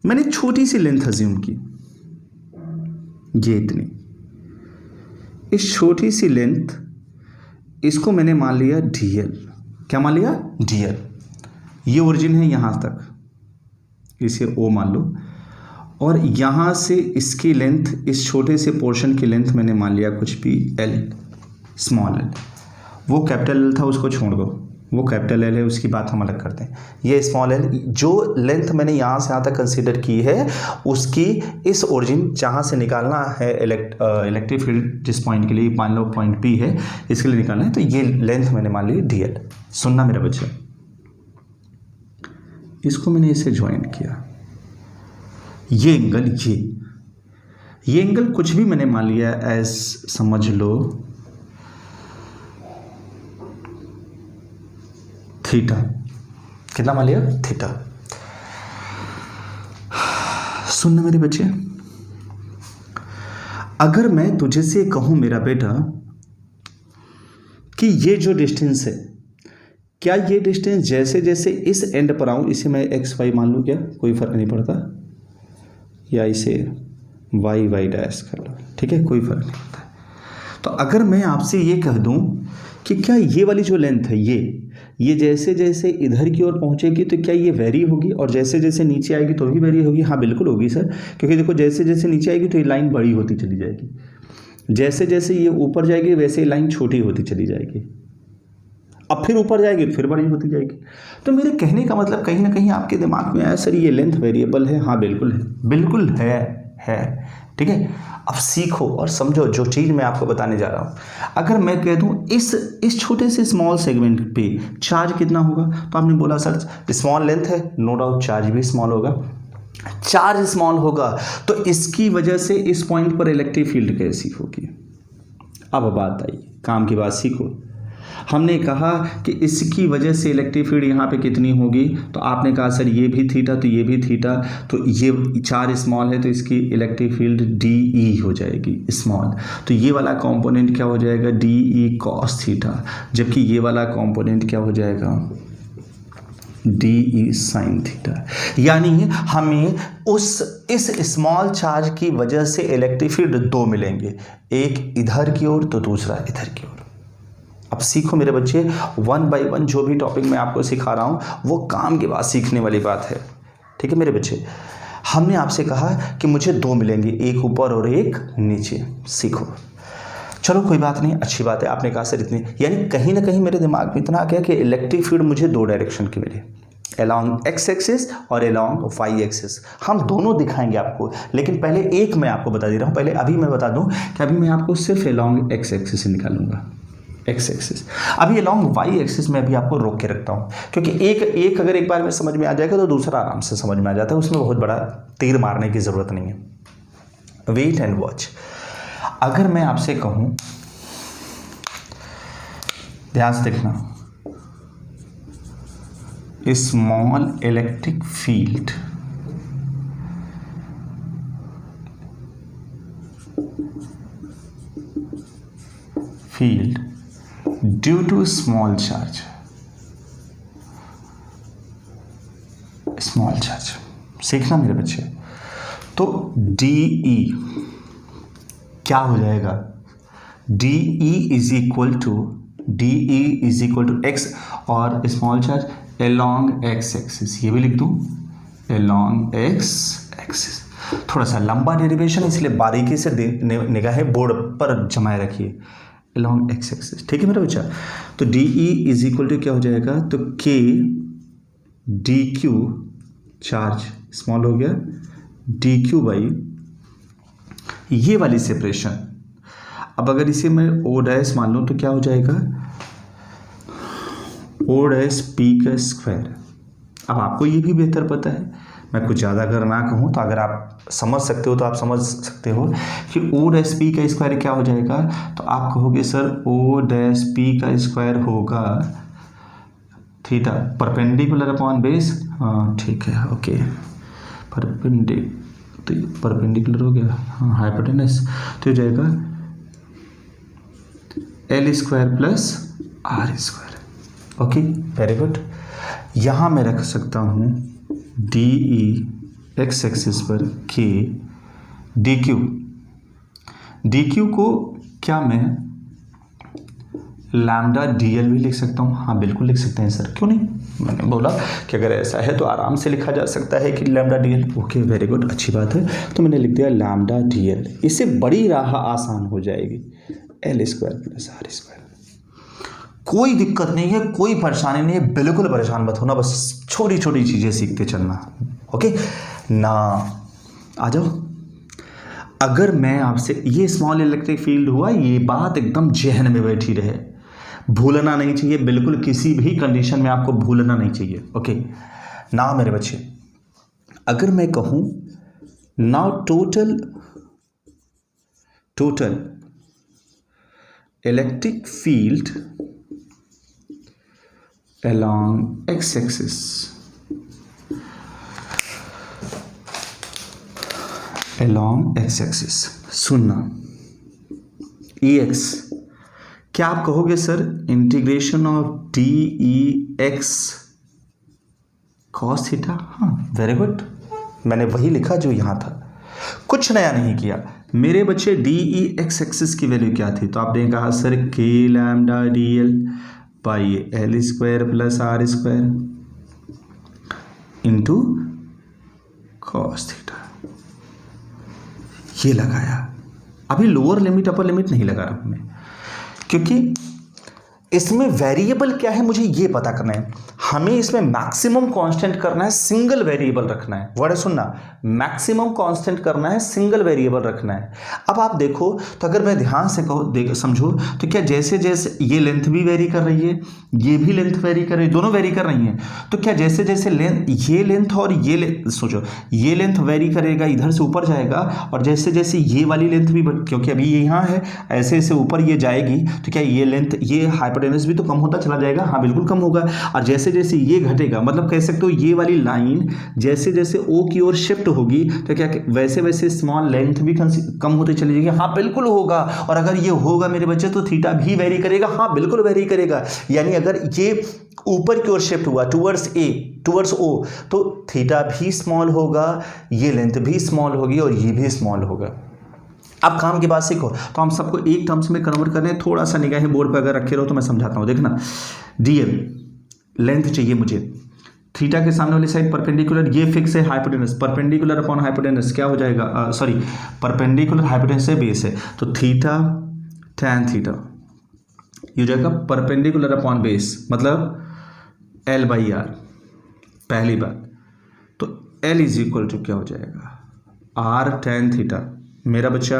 मैंने छोटी सी लेंथ अज्यूम की, ये इतनी, इस छोटी सी लेंथ इसको मैंने मान लिया DL। क्या मान लिया? DL। ये ओरिजिन है यहाँ तक, इसे O मान लो, और यहाँ से इसकी लेंथ, इस छोटे से पोर्शन की लेंथ मैंने मान लिया कुछ भी L, स्मॉल l। वो कैपिटल L था, उसको छोड़ दो, वो कैपिटल L है, उसकी बात हम अलग करते हैं। ये स्मॉल l, जो लेंथ मैंने यहाँ से यहाँ तक कंसीडर की है, उसकी इस ओरिजिन जहाँ से निकालना है इलेक्ट्रिक फील्ड, जिस पॉइंट के लिए मान लो पॉइंट P है, इसके लिए निकालना है, तो ये लेंथ मैंने मान ली DL। सुनना मेरा बच्चा, इसको मैंने इसे ज्वाइन किया, ये एंगल, ये एंगल कुछ भी मैंने मान लिया एज, समझ लो थीटा। कितना मान लिया? थीटा। सुनना मेरे बच्चे, अगर मैं तुझे से कहूं मेरा बेटा कि ये जो डिस्टेंस है, क्या ये डिस्टेंस जैसे जैसे इस एंड पर आऊँ, इसे मैं XY मान लूँ, क्या कोई फर्क नहीं पड़ता, या इसे वाई वाई डैश कर लो, ठीक है, कोई फर्क नहीं पड़ता। तो अगर मैं आपसे ये कह दूं कि क्या ये वाली जो लेंथ है ये जैसे जैसे इधर की ओर पहुंचेगी तो क्या ये वेरी होगी, और जैसे जैसे नीचे आएगी तो भी वेरी होगी? हाँ बिल्कुल होगी सर, क्योंकि देखो जैसे जैसे नीचे आएगी तो ये लाइन बड़ी होती चली जाएगी, जैसे जैसे ये ऊपर जाएगी वैसे ही लाइन छोटी होती चली जाएगी, अब फिर ऊपर जाएगी फिर बड़ी होती जाएगी। तो मेरे कहने का मतलब कहीं ना कहीं आपके दिमाग में आया सर ये लेंथ वेरिएबल है। हाँ बिल्कुल है, बिल्कुल है, ठीक है। अब सीखो और समझो जो चीज़ मैं आपको बताने जा रहा हूँ। अगर मैं कह दूँ इस छोटे से स्मॉल सेगमेंट पे चार्ज कितना होगा, तो आपने बोला सर स्मॉल लेंथ है, नो डाउट चार्ज भी स्मॉल होगा। चार्ज स्मॉल होगा तो इसकी वजह से इस पॉइंट पर इलेक्ट्रिक फील्ड कैसी होगी? अब बात आई, काम की बात सीखो। हमने कहा कि इसकी वजह से इलेक्ट्रिक फील्ड यहाँ पे कितनी होगी, तो आपने कहा सर ये भी थीटा तो ये भी थीटा, तो ये चार्ज स्मॉल है तो इसकी इलेक्ट्रिक फील्ड डी ई हो जाएगी स्मॉल, तो ये वाला कंपोनेंट क्या हो जाएगा, डी ई कॉस थीटा, जबकि ये वाला कंपोनेंट क्या हो जाएगा, डी ई साइन थीटा। यानी हमें इस स्मॉल चार्ज की वजह से इलेक्ट्रिक फील्ड दो मिलेंगे, एक इधर की ओर तो दूसरा इधर की ओर। अब सीखो मेरे बच्चे, 1 बाय 1 जो भी टॉपिक मैं आपको सिखा रहा हूँ वो काम के बाद सीखने वाली बात है, ठीक है मेरे बच्चे। हमने आपसे कहा कि मुझे दो मिलेंगे, एक ऊपर और एक नीचे, सीखो। चलो कोई बात नहीं, अच्छी बात है, आपने कहा सर इतनी, यानी कहीं ना कहीं मेरे दिमाग में इतना आ गया कि इलेक्ट्रिक फील्ड मुझे दो डायरेक्शन की मिली, अलॉन्ग एक्स एक्सिस और अलॉन्ग वाई एक्सिस। हम दोनों दिखाएंगे आपको, लेकिन पहले एक मैं आपको बता दे रहा हूँ। पहले अभी मैं बता दूँ कि अभी मैं आपको सिर्फ अलॉन्ग एक्स एक्सिस से निकालूंगा, एक्स एक्सिस। अभी अलॉन्ग वाई एक्सिस में अभी आपको रोक के रखता हूँ, क्योंकि एक अगर एक बार में समझ में आ जाएगा तो दूसरा आराम से समझ में आ जाता है, उसमें बहुत बड़ा तीर मारने की ज़रूरत नहीं है। Wait and watch. अगर मैं आपसे कहूँ, ध्यान से देखना, small electric field due to small charge, सीखना मेरे बच्चे। तो DE क्या हो जाएगा, DE is equal to X, और small charge along X axis, ये भी लिख दूं अलॉन्ग एक्स एक्सिस। थोड़ा सा लंबा डेरिवेशन, इसलिए बारीकी से निगाहें बोर्ड पर जमाए रखिए, अलॉन्ग एक्स एक्सिस, ठीक है मेरा बच्चा। तो DE इज इक्वल टू क्या हो जाएगा, तो K DQ, चार्ज स्मॉल हो गया, DQ बाई ये वाली सेपरेशन। अब अगर इसे मैं O डैश मान लूँ तो क्या हो जाएगा, O डैश P का स्क्वायर। अब आपको ये भी बेहतर पता है, मैं कुछ ज़्यादा अगर ना कहूँ तो अगर आप समझ सकते हो तो आप समझ सकते हो कि O डैश P का स्क्वायर क्या हो जाएगा। तो आप कहोगे सर O डैश P का स्क्वायर होगा थीटा परपेंडिकुलर अपॉन बेस, हाँ ठीक है, ओके, परपेंडिकुलर हो गया, हाँ हाइपोटेनस, तो हो जाएगा L square plus R square. Okay very good. यहाँ मैं रख सकता हूँ DE एक्स एक्सिस पर K DQ को क्या मैं लैम्डा DL भी लिख सकता हूँ? हाँ बिल्कुल लिख सकते हैं सर, क्यों नहीं। मैंने बोला कि अगर ऐसा है तो आराम से लिखा जा सकता है कि lambda DL। Okay very good, अच्छी बात है। तो मैंने लिख दिया लैम्डा DL, इससे बड़ी राह आसान हो जाएगी, L square plus R square. कोई दिक्कत नहीं है, कोई परेशानी नहीं है, बिल्कुल परेशान मत होना, बस छोटी छोटी चीज़ें सीखते चलना। ओके ना, आ जाओ। अगर मैं आपसे, ये स्मॉल इलेक्ट्रिक फील्ड हुआ, ये बात एकदम जहन में बैठी रहे, भूलना नहीं चाहिए, बिल्कुल किसी भी कंडीशन में आपको भूलना नहीं चाहिए। ओके ना मेरे बच्चे, अगर मैं कहूँ now total electric field along x axis सुनना, EX क्या आप कहोगे sir integration of DEX cos theta? हाँ वेरी गुड, मैंने वही लिखा जो यहाँ था। कुछ नया नहीं किया मेरे बच्चे। डी ई एक्स एक्सिस की वैल्यू क्या थी, तो आपने कहा sir k lambda d l by l square plus r square into cos theta, ये लगाया। अभी लोअर लिमिट अपर लिमिट नहीं लगा रहा मैं, क्योंकि इसमें वेरिएबल क्या है मुझे ये पता करना है। हमें इसमें मैक्सिमम कांस्टेंट करना है, सिंगल वेरिएबल रखना है। वर्ड सुनना, मैक्सिमम कांस्टेंट करना है, सिंगल वेरिएबल रखना है। अब आप देखो तो अगर मैं ध्यान से कहो समझो तो क्या जैसे जैसे ये लेंथ भी वेरी कर रही है, ये भी लेंथ वेरी कर रही है, दोनों वेरी कर रही हैं, तो क्या जैसे जैसे ये लेंथ और ये सोचो ये लेंथ वेरी करेगा, इधर से ऊपर जाएगा, और जैसे जैसे ये वाली लेंथ भी क्योंकि अभी ये यहाँ है, ऐसे ऐसे ऊपर ये जाएगी, तो क्या ये लेंथ ये हाइपोटेनस भी तो कम होता चला जाएगा? हाँ बिल्कुल कम होगा। और जैसे जैसे ये घटेगा, मतलब कह सकते हो ये वाली लाइन जैसे जैसे ओ की ओर शिफ्ट होगी तो क्या वैसे वैसे स्मॉल लेंथ भी कम होते चली जाएगी? हाँ बिल्कुल होगा। और अगर ये होगा मेरे बच्चे तो थीटा भी वेरी करेगा? हाँ बिल्कुल वेरी करेगा। यानी अगर ये ऊपर की ओर शिफ्ट हुआ टुवर्ड्स ओ, तो थीटा भी स्मॉल होगा, ये लेंथ भी स्मॉल होगी और ये भी स्मॉल होगा। अब काम की बात सीखो, तो हम सबको एक टर्म्स में कन्वर्ट करने, थोड़ा सा निगाहें बोर्ड पर अगर रखे रहो तो मैं समझाता हूँ। देखना, डीएल लेंथ चाहिए मुझे, थीटा के सामने वाली साइड परपेंडिकुलर, ये फिक्स है हाइपोटेनस, परपेंडिकुलर अपॉन हाइपोटेनस क्या हो जाएगा, सॉरी परपेंडिकुलर हाइपोटेनस से बेस है, तो थीटा tan थीटा ये हो जाएगा परपेंडिकुलर अपॉन बेस, मतलब L बाई आर। पहली बात तो L इज इक्वल टू क्या हो जाएगा, R tan थीटा। मेरा बच्चा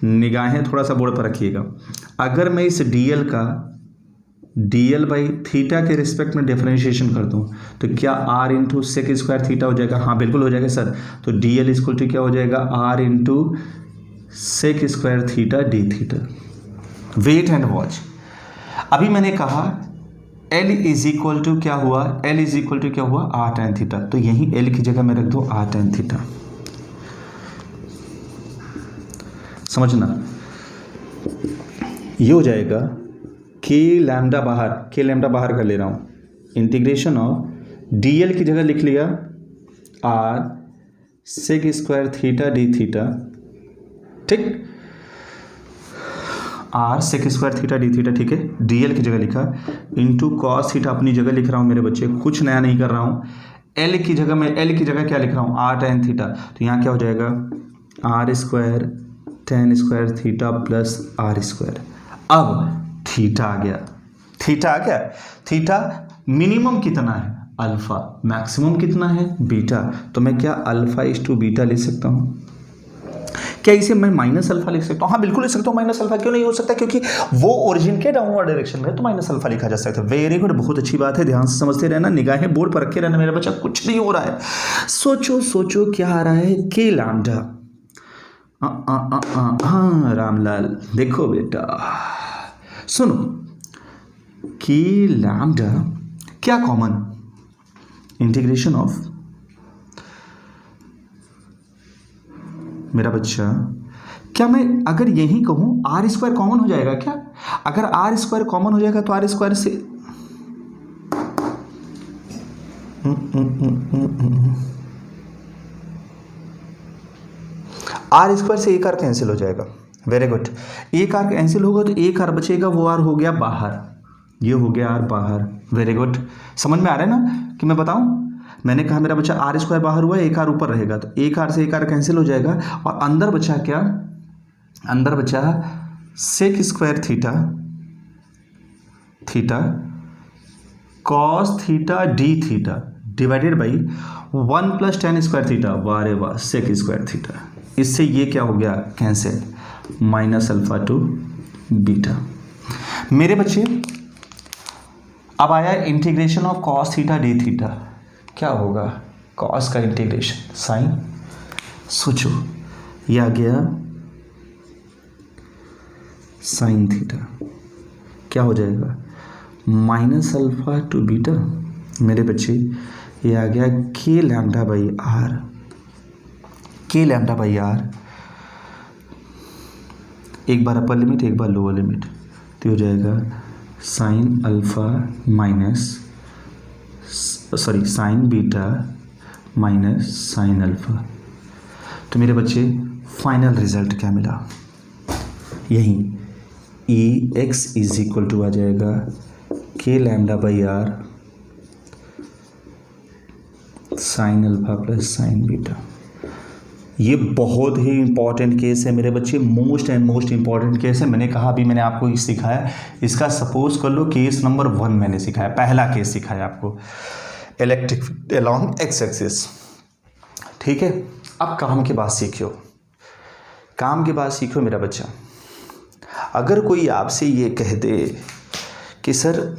निगाहें थोड़ा सा बोर्ड पर रखिएगा। अगर मैं इस dl का dl बाई थीटा के रिस्पेक्ट में डिफरेंशिएशन कर दूं तो क्या r into sec square theta हो जाएगा? हाँ बिल्कुल हो जाएगा सर। तो dl इक्वल टू क्या हो जाएगा, r into sec square theta d theta. Wait and watch. अभी मैंने कहा L इज इक्वल टू क्या हुआ, L इज इक्वल टू क्या हुआ, r tan थीटा। तो यहीं L की जगह मैं रख दो r tan थीटा। समझना, ये हो जाएगा के लैम्डा बाहर कर ले रहा हूँ, इंटीग्रेशन ऑफ dl की जगह लिख लिया r sec square theta d theta, ठीक, r sec square theta d theta, ठीक है। dl की जगह लिखा इंटू कॉस थीटा अपनी जगह लिख रहा हूँ मेरे बच्चे, कुछ नया नहीं कर रहा हूँ। L की जगह क्या लिख रहा हूँ, r tan थीटा। तो यहाँ क्या हो जाएगा, r square tan square theta plus r square. अब थीटा आ गया। थीटा मिनिमम कितना है, अल्फा, मैक्सिमम कितना है, बीटा। तो मैं क्या अल्फा इज टू बीटा ले सकता हूँ? क्या इसे मैं माइनस अल्फा लिख सकता हूँ? हाँ बिल्कुल लिख सकता हूँ माइनस अल्फा। क्यों नहीं हो सकता? क्योंकि वो ओरिजिन के डाउनवर्ड डायरेक्शन में है, तो माइनस अल्फा लिखा जा सकता है। वेरी गुड, बहुत अच्छी बात है। ध्यान से समझते रहना, निगाहें बोर्ड पर रखे रहना मेरा बच्चा, कुछ नहीं हो रहा है। सोचो क्या आ रहा है, के लैम्डा। हाँ रामलाल, देखो बेटा सुनो, के लैम्डा क्या कॉमन, इंटीग्रेशन ऑफ, मेरा बच्चा क्या मैं अगर यही कहूं आर स्क्वायर कॉमन हो जाएगा क्या? अगर आर स्क्वायर कॉमन हो जाएगा तो आर स्क्वायर से आर स्क्वायर से एक आर कैंसिल हो जाएगा। वेरी गुड, एक आर कैंसिल होगा तो एक आर बचेगा, वो आर हो गया बाहर, ये हो गया आर बाहर। वेरी गुड, समझ में आ रहा है ना कि मैं बताऊं? मैंने कहा मेरा बच्चा आर स्क्वायर बाहर हुआ, एक आर ऊपर रहेगा, तो एक आर से एक आर कैंसिल हो जाएगा और अंदर बचा क्या, अंदर बचा sec square theta cos theta d theta divided by 1 plus tan square theta, वाह रे वाह, सेक स्क्वायर थीटा। इससे ये क्या हो गया, cancel, minus alpha two beta. मेरे बच्चे अब आया integration of cos theta d theta, क्या होगा, कॉस का इंटीग्रेशन साइन, सोचो ये आ गया साइन थीटा, क्या हो जाएगा, माइनस अल्फा टू बीटा। मेरे बच्चे ये आ गया के लैम्डा बाई आर, के लैम्डा बाई आर, एक बार अपर लिमिट एक बार लोअर लिमिट, तो हो जाएगा sine alpha minus sine beta minus sine alpha. तो मेरे बच्चे फाइनल रिजल्ट क्या मिला, यही E x is equal to आ जाएगा k lambda by are sine alpha plus sine beta. ये बहुत ही इंपॉर्टेंट केस है मेरे बच्चे, most and most important case है। मैंने कहा अभी मैंने आपको ये सिखाया, इसका सपोज कर लो केस नंबर 1 मैंने सिखाया, पहला केस सिखाया आपको, इलेक्ट्रिक अलोंग एक्स एक्सिस। ठीक है, अब काम की बात सीखियो, काम की बात सीखो मेरा बच्चा। अगर कोई आपसे ये कह दे कि सर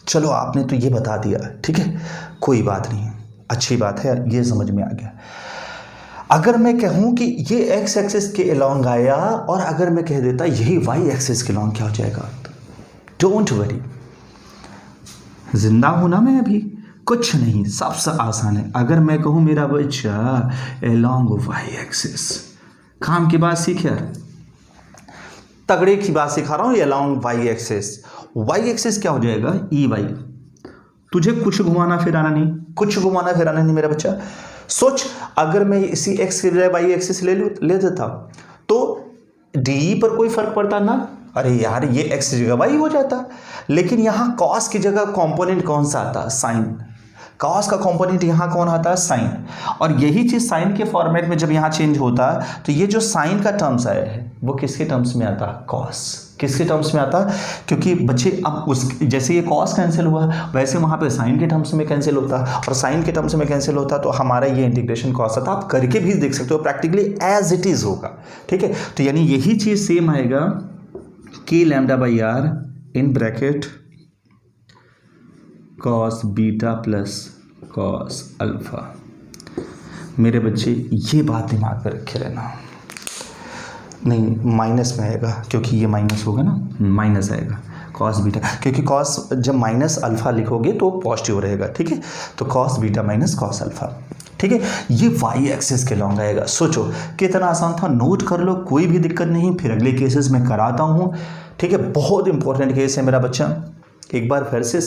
चलो आपने तो ये बता दिया, ठीक है कोई बात नहीं, अच्छी बात है, ये समझ में आ गया। अगर मैं कहूँ कि ये एक्स एक्सिस के अलोंग आया और अगर मैं कह देता यही वाई एक्सिस के अलोंग, क्या हो जाएगा? डोंट वरी, जिंदा हूं ना मैं अभी, कुछ नहीं, सबसे आसान है। अगर मैं कहूँ मेरा बच्चा अलोंग वाई एक्सिस, काम की बात सीख यार, तगड़े की बात सिखा रहा हूँ, along y axis. Y axis क्या हो जाएगा? E y. तुझे कुछ घुमाना फिराना नहीं, कुछ घुमाना फिराना नहीं मेरा बच्चा। सोच, अगर मैं इसी एक्स के बजाय वाई एक्सिस ले देता तो डी पर कोई फर्क पड़ता ना, अरे यार ये एक्स की जगह वाई हो जाता। लेकिन यहाँ कॉस की जगह कंपोनेंट कौन सा आता? साइन। कॉस का कंपोनेंट यहाँ कौन आता है? साइन। और यही चीज साइन के फॉर्मेट में जब यहाँ चेंज होता तो ये जो साइन का टर्म्स आया है वो किसके टर्म्स में आता? कॉस। किसके टर्म्स में आता? क्योंकि बच्चे अब उस जैसे ये कॉस कैंसिल हुआ वैसे वहाँ पे साइन के टर्म्स में कैंसिल होता, और साइन के टर्म्स में कैंसिल होता तो हमारा ये इंटीग्रेशन कॉस आता। आप करके भी देख सकते हो, प्रैक्टिकली एज इट इज होगा। ठीक है, तो यानी यही चीज सेम आएगा k lambda by r in bracket cos beta plus cos alpha. मेरे बच्चे ये बात दिमाग में रखे रहना, नहीं माइनस में आएगा क्योंकि ये माइनस होगा ना, माइनस आएगा कॉस बीटा, क्योंकि कॉस जब माइनस अल्फा लिखोगे तो पॉजिटिव रहेगा। ठीक है, तो cos beta minus cos alpha. ठीक है, ये वाई एक्सिस के लॉन्ग आएगा। सोचो कितना आसान था, नोट कर लो, कोई भी दिक्कत नहीं, फिर अगले केसेस में कराता हूँ। ठीक है, बहुत इंपॉर्टेंट केस है मेरा बच्चा, एक बार फिर से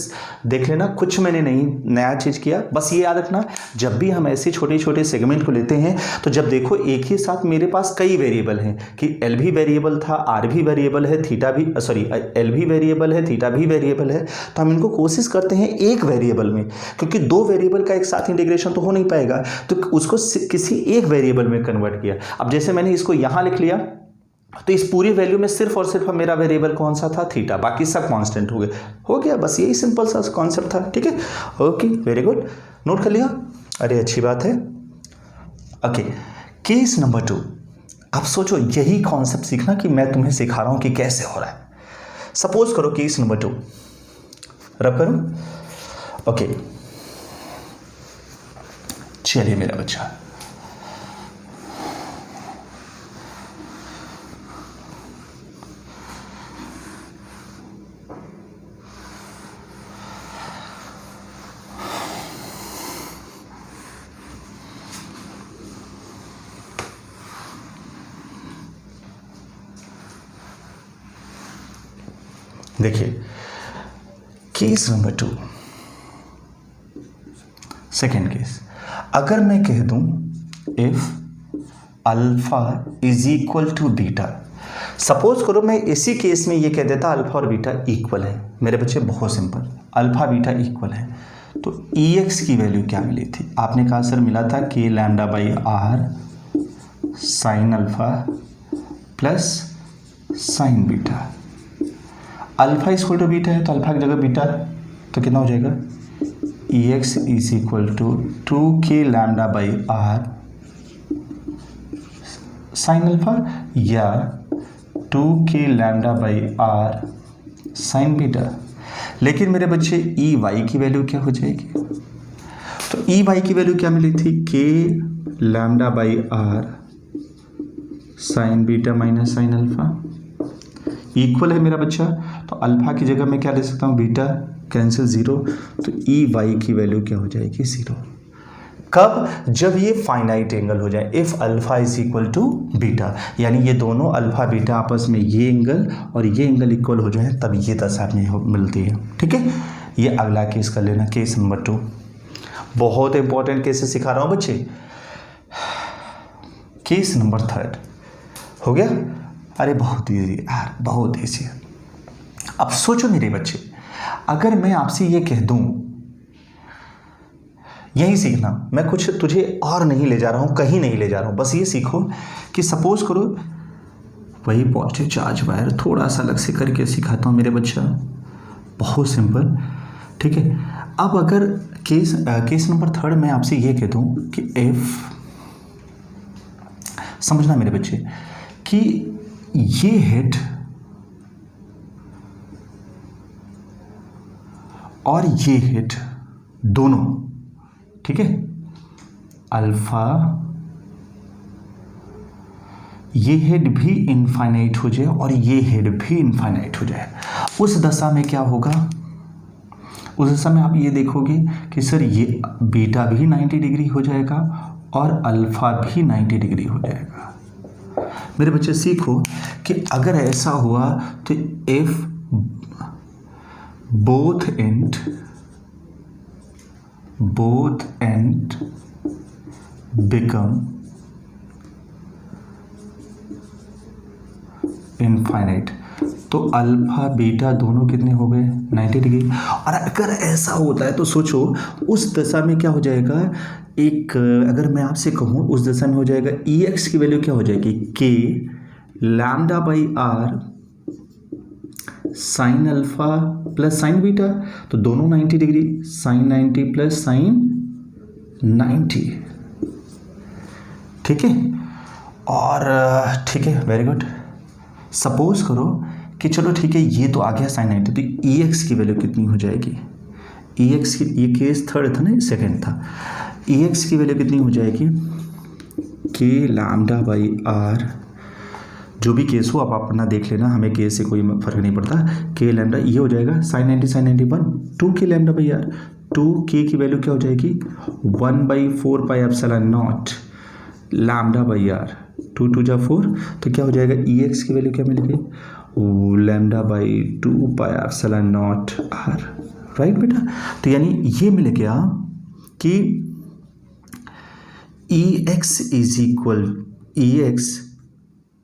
देख लेना, कुछ मैंने नहीं नया चीज़ किया। बस ये याद रखना, जब भी हम ऐसे छोटे छोटे सेगमेंट को लेते हैं तो जब देखो एक ही साथ मेरे पास कई वेरिएबल हैं कि एल भी वेरिएबल था, आर भी वेरिएबल है, थीटा भी एल भी वेरिएबल है, थीटा भी वेरिएबल है, तो हम इनको कोशिश करते हैं एक वेरिएबल में, क्योंकि दो वेरिएबल का एक साथ इंटीग्रेशन तो हो नहीं पाएगा, तो उसको किसी एक वेरिएबल में कन्वर्ट किया। अब जैसे मैंने इसको यहाँ लिख लिया तो इस पूरी वैल्यू में सिर्फ और सिर्फ मेरा वेरिएबल कौन सा था? थीटा, बाकी सब कांस्टेंट हो गया। बस यही सिंपल सा कॉन्सेप्ट था। ठीक है, ओके वेरी गुड, नोट कर लिया, अरे अच्छी बात है। Okay, case number 2। अब सोचो यही कॉन्सेप्ट सीखना कि मैं तुम्हें सिखा रहा हूं कि कैसे हो रहा है। सपोज करो केस नंबर 2, रब करो। ओके चलिए मेरा बच्चा, देखिए केस नंबर 2, सेकेंड केस। अगर मैं कह दूं if alpha is equal to beta, suppose करो मैं इसी केस में ये कह देता अल्फा और बीटा इक्वल है। मेरे बच्चे बहुत सिंपल, अल्फा बीटा इक्वल है, तो ई एक्स की वैल्यू क्या मिली थी? आपने कहा सर मिला था k lambda by are sine alpha plus sine beta. Alpha equal to beta है तो अल्फा की जगह बीटा, तो कितना हो जाएगा? E x is equal to 2k lambda by are sine alpha या 2k lambda by are sine beta. लेकिन मेरे बच्चे ई वाई की वैल्यू क्या हो जाएगी? तो ई वाई की वैल्यू क्या मिली थी? k lambda by are sine beta minus sine alpha equal है मेरा बच्चा, तो अल्फा की जगह मैं क्या ले सकता हूँ? बीटा, कैंसिल 0, तो ई वाई की वैल्यू क्या हो जाएगी? 0। कब? जब ये फाइनाइट एंगल हो जाए, if alpha is equal to beta, यानी ये दोनों अल्फा बीटा आपस में ये एंगल और ये एंगल इक्वल हो जाए, तब ये दशा मिलती है। ठीक है, ये अगला केस कर लेना, केस नंबर 2। बहुत इंपॉर्टेंट केसेस सिखा रहा हूँ बच्चे। केस नंबर थर्ड हो गया। अरे बहुत ईजी यार, बहुत ईजी है। अब सोचो मेरे बच्चे, अगर मैं आपसे ये कह दूं, यही सीखना, मैं कुछ तुझे और नहीं ले जा रहा हूं, कहीं नहीं ले जा रहा हूं, बस ये सीखो कि सपोज करो वही पॉजिटिव चार्ज वायर थोड़ा सा अलग से करके सिखाता हूं मेरे बच्चा, बहुत सिंपल, ठीक है। अब अगर केस नंबर थर्ड मैं आपसे ये कह दूं कि इफ, समझना मेरे बच्चे कि ये हेड और ये हेड दोनों, ठीक है, अल्फा, ये हेड भी इनफाइनाइट हो जाए और ये हेड भी इनफाइनाइट हो जाए, उस दशा में क्या होगा? उस दशा में आप ये देखोगे कि सर ये बीटा भी 90 डिग्री हो जाएगा और अल्फा भी 90 डिग्री हो जाएगा। मेरे बच्चे सीखो कि अगर ऐसा हुआ तो if both and become infinite, तो अल्फा बीटा दोनों कितने हो गए? 90 डिग्री। और अगर ऐसा होता है तो सोचो उस दशा में क्या हो जाएगा? एक अगर मैं आपसे कहूँ उस दशा में हो जाएगा ई एक्स की वैल्यू क्या हो जाएगी? K lambda by are sine alpha plus sine beta, तो दोनों 90 डिग्री, साइन 90 प्लस साइन 90, ठीक है। और ठीक है, वेरी गुड। सपोज करो कि चलो ठीक है ये तो आ गया साइन 90, तो ई एक्स की वैल्यू कितनी हो जाएगी? ई एक्स की, ये केस थर्ड था ना, सेकेंड था, ई एक्स की वैल्यू कितनी हो जाएगी? के लैम्डा बाई आर, जो भी केस हो आप अपना देख लेना, हमें केस से कोई फर्क नहीं पड़ता। के लैम्डा ये हो जाएगा साइन 90 साइन 91, 2 के लैम्डा बाई आर, 2 के की वैल्यू क्या हो जाएगी? 1/4 pi epsilon nought lambda by r, 2 2 जा 4, तो क्या हो जाएगा? ई एक्स की वैल्यू क्या मिलेगी? Lambda by 2 pi epsilon naught R, right बेटा। तो यानी ये मिल गया कि E x is equal, E X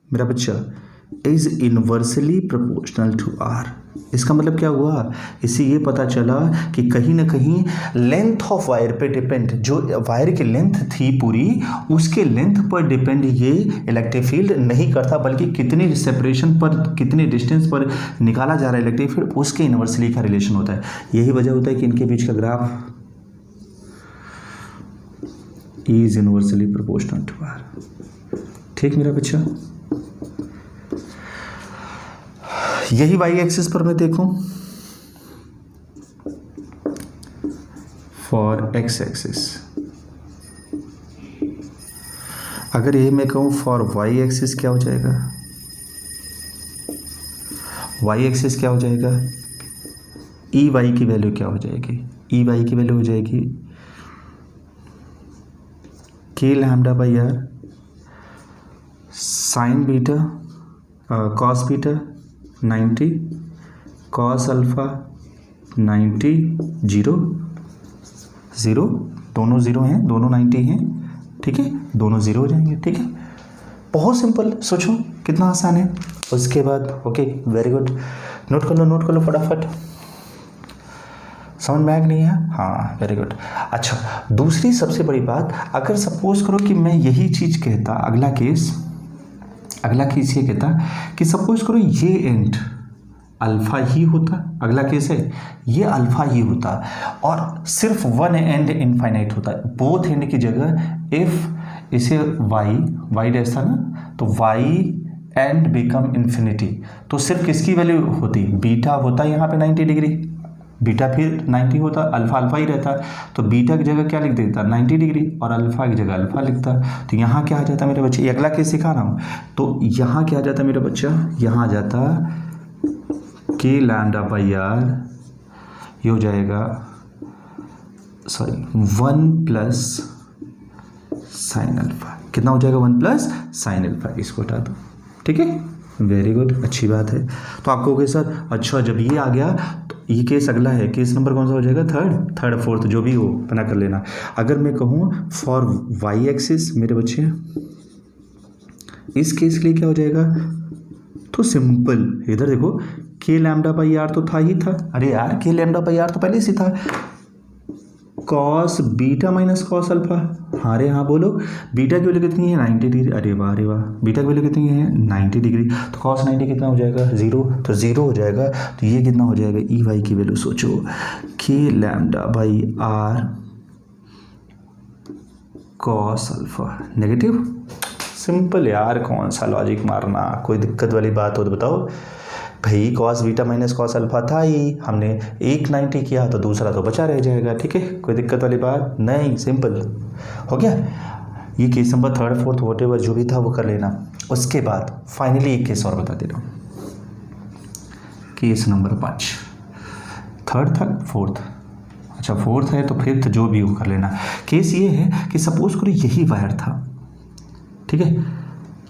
मेरा बच्चा is inversely proportional to R. इसका मतलब क्या हुआ? इससे ये पता चला कि कहीं ना कहीं लेंथ ऑफ वायर पे डिपेंड, जो वायर की लेंथ थी पूरी, उसके लेंथ पर डिपेंड ये इलेक्ट्रिक फील्ड नहीं करता, बल्कि कितने सेपरेशन पर, कितने डिस्टेंस पर निकाला जा रहा है इलेक्ट्रिक फील्ड, उसके इनवर्सली का रिलेशन होता है। यही वजह होता है कि इनके बीच का graph is inversely proportional to r. ठीक मेरा बच्चा, यही वाई एक्सिस पर मैं देखूं फॉर एक्स एक्सिस, अगर ये मैं कहूं फॉर वाई एक्सिस क्या हो जाएगा? वाई एक्सिस क्या हो जाएगा? ई वाई की वैल्यू क्या हो जाएगी? ई वाई की वैल्यू हो जाएगी k lambda by are sine beta cos beta 90 cos alpha 90 0 0, दोनों 0 हैं, दोनों 90 हैं, ठीक है, दोनों 0 हो जाएंगे, ठीक है। बहुत सिंपल, सोचो कितना आसान है। उसके बाद ओके, वेरी गुड, नोट कर लो फटाफट। समझ में आया नहीं है? हाँ, वेरी गुड। अच्छा, दूसरी सबसे बड़ी बात, अगर सपोज करो कि मैं यही चीज़ कहता, अगला केस ये कहता कि सपोज करो ये एंड अल्फा ही होता, अगला केस है ये अल्फा ही होता और सिर्फ वन एंड इनफाइनाइट होता, बोथ एंड की जगह इफ इसे वाई डैश था ना, तो वाई एंड बिकम इन्फिनिटी, तो सिर्फ किसकी वैल्यू होती? बीटा होता यहाँ पे 90 डिग्री, बीटा फिर 90 होता, अल्फा ही रहता, तो बीटा की जगह क्या लिख देता? 90 डिग्री, और अल्फा की जगह अल्फा लिखता। तो यहाँ क्या आ जाता मेरे बच्चे? ये अगला केस सिखा रहा हूँ, तो यहाँ क्या आ जाता मेरे बच्चा? यहाँ आ जाता के लैम्डा बाई आर, ये हो जाएगा 1 प्लस साइन अल्फा, कितना हो जाएगा? 1 प्लस साइन अल्फा, इसको हटा दो, ठीक है, वेरी गुड, अच्छी बात है। तो आपको कहोगे सर अच्छा जब ये आ गया तो ये केस अगला है, केस नंबर कौन सा हो जाएगा? थर्ड फोर्थ जो भी हो बना कर लेना। अगर मैं कहूँ फॉर वाई एक्सिस मेरे बच्चे, इस केस के लिए क्या हो जाएगा, तो सिंपल इधर देखो के लैम्डा बाई आर तो था ही था, अरे यार के लैम्डा बाई आर तो पहले से था, cos beta minus cos alpha, हाँ रे हाँ बोलो, बीटा की वैल्यू कितनी है 90 डिग्री, अरे वाह, बीटा की वैल्यू कितनी है 90 डिग्री, तो कॉस 90 कितना हो जाएगा 0, तो 0 हो जाएगा, तो ये कितना हो जाएगा ई वाई की वैल्यू सोचो k lambda by r cos alpha negative. Simple यार, कौन सा लॉजिक मारना, कोई दिक्कत वाली बात हो तो बताओ भाई, cos beta minus cos alpha था ही, हमने एक 90 किया तो दूसरा तो बचा रह जाएगा, ठीक है, कोई दिक्कत वाली बात नहीं, सिंपल हो गया। ये case number 3rd 4th whatever जो भी था वो कर लेना। उसके बाद फाइनली एक केस और बता दे रहा हूँ, केस नंबर 5, 3rd था 4th, अच्छा 4th है तो 5th जो भी हो कर लेना। केस ये है कि सपोज करो यही वायर था, ठीक है,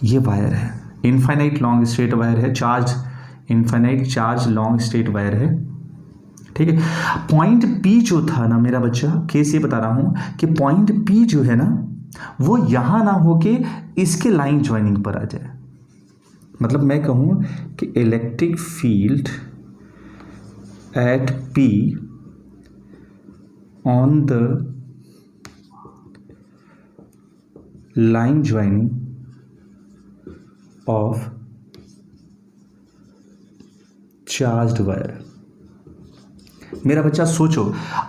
ये वायर है, इनफाइनाइट लॉन्ग स्ट्रेट वायर है, charge infinite charge long straight wire है, ठीक है। पॉइंट पी जो था ना मेरा बच्चा, केस ये बता रहा हूं कि पॉइंट पी जो है ना वो यहां ना होके इसके लाइन ज्वाइनिंग पर आ जाए, मतलब मैं कहूं कि electric field at P on the line joining of charged wire. मेरा बच्चा सोचो,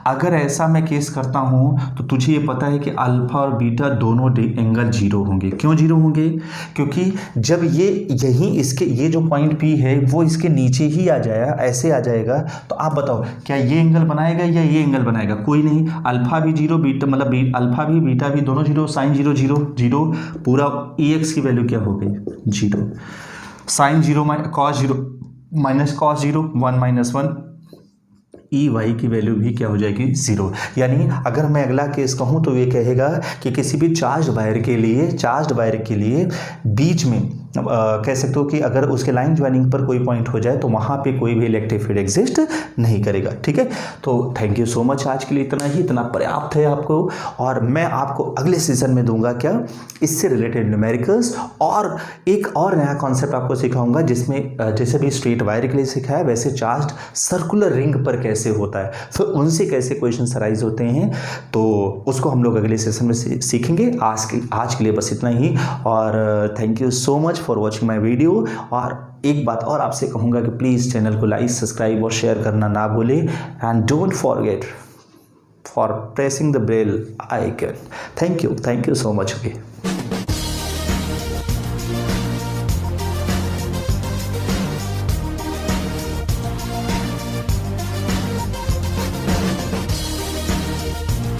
अगर ऐसा मैं केस करता हूं तो तुझे ये पता है कि अल्फा और बीटा दोनों एंगल 0 होंगे। क्यों 0 होंगे? क्योंकि जब ये यहीं इसके ये जो पॉइंट पी है वो इसके नीचे ही आ जाएगा, ऐसे आ जाएगा, तो आप बताओ क्या ये एंगल बनाएगा या ये एंगल बनाएगा? कोई नहीं। अल्फा भी 0, बीटा मतलब अल्फा भी बीटा भी दोनों 0, साइन 0 0 0, पूरा ई एक्स की वैल्यू क्या हो गई 0, sine 0 cos 0 minus cos 0 1 minus 1, E y की वैल्यू भी क्या हो जाएगी 0। यानी अगर मैं अगला केस कहूँ तो ये कहेगा कि किसी भी चार्ज वायर के लिए बीच में कह सकते हो कि अगर उसके लाइन ज्वाइनिंग पर कोई पॉइंट हो जाए तो वहाँ पे कोई भी इलेक्ट्रिक फील्ड एग्जिस्ट नहीं करेगा, ठीक है। तो थैंक यू सो मच, आज के लिए इतना पर्याप्त है आपको, और मैं आपको अगले सीजन में दूंगा क्या इससे रिलेटेड न्यूमेरिकल्स, और एक और नया कॉन्सेप्ट आपको सिखाऊंगा जिसमें जैसे भी स्ट्रेट वायर के लिए सिखाया वैसे चार्ज सर्कुलर रिंग पर कैसे होता है, फिर उनसे कैसे क्वेश्चन अराइज होते हैं, तो उसको हम लोग अगले सेशन में सीखेंगे। आज के लिए बस इतना ही, और thank you so much for watching my video. और एक बात और आपसे कहूँगा कि प्लीज़ चैनल को लाइक, सब्सक्राइब और शेयर करना ना भूलें, and don't forget for pressing the bell icon. Thank you so much. Okay.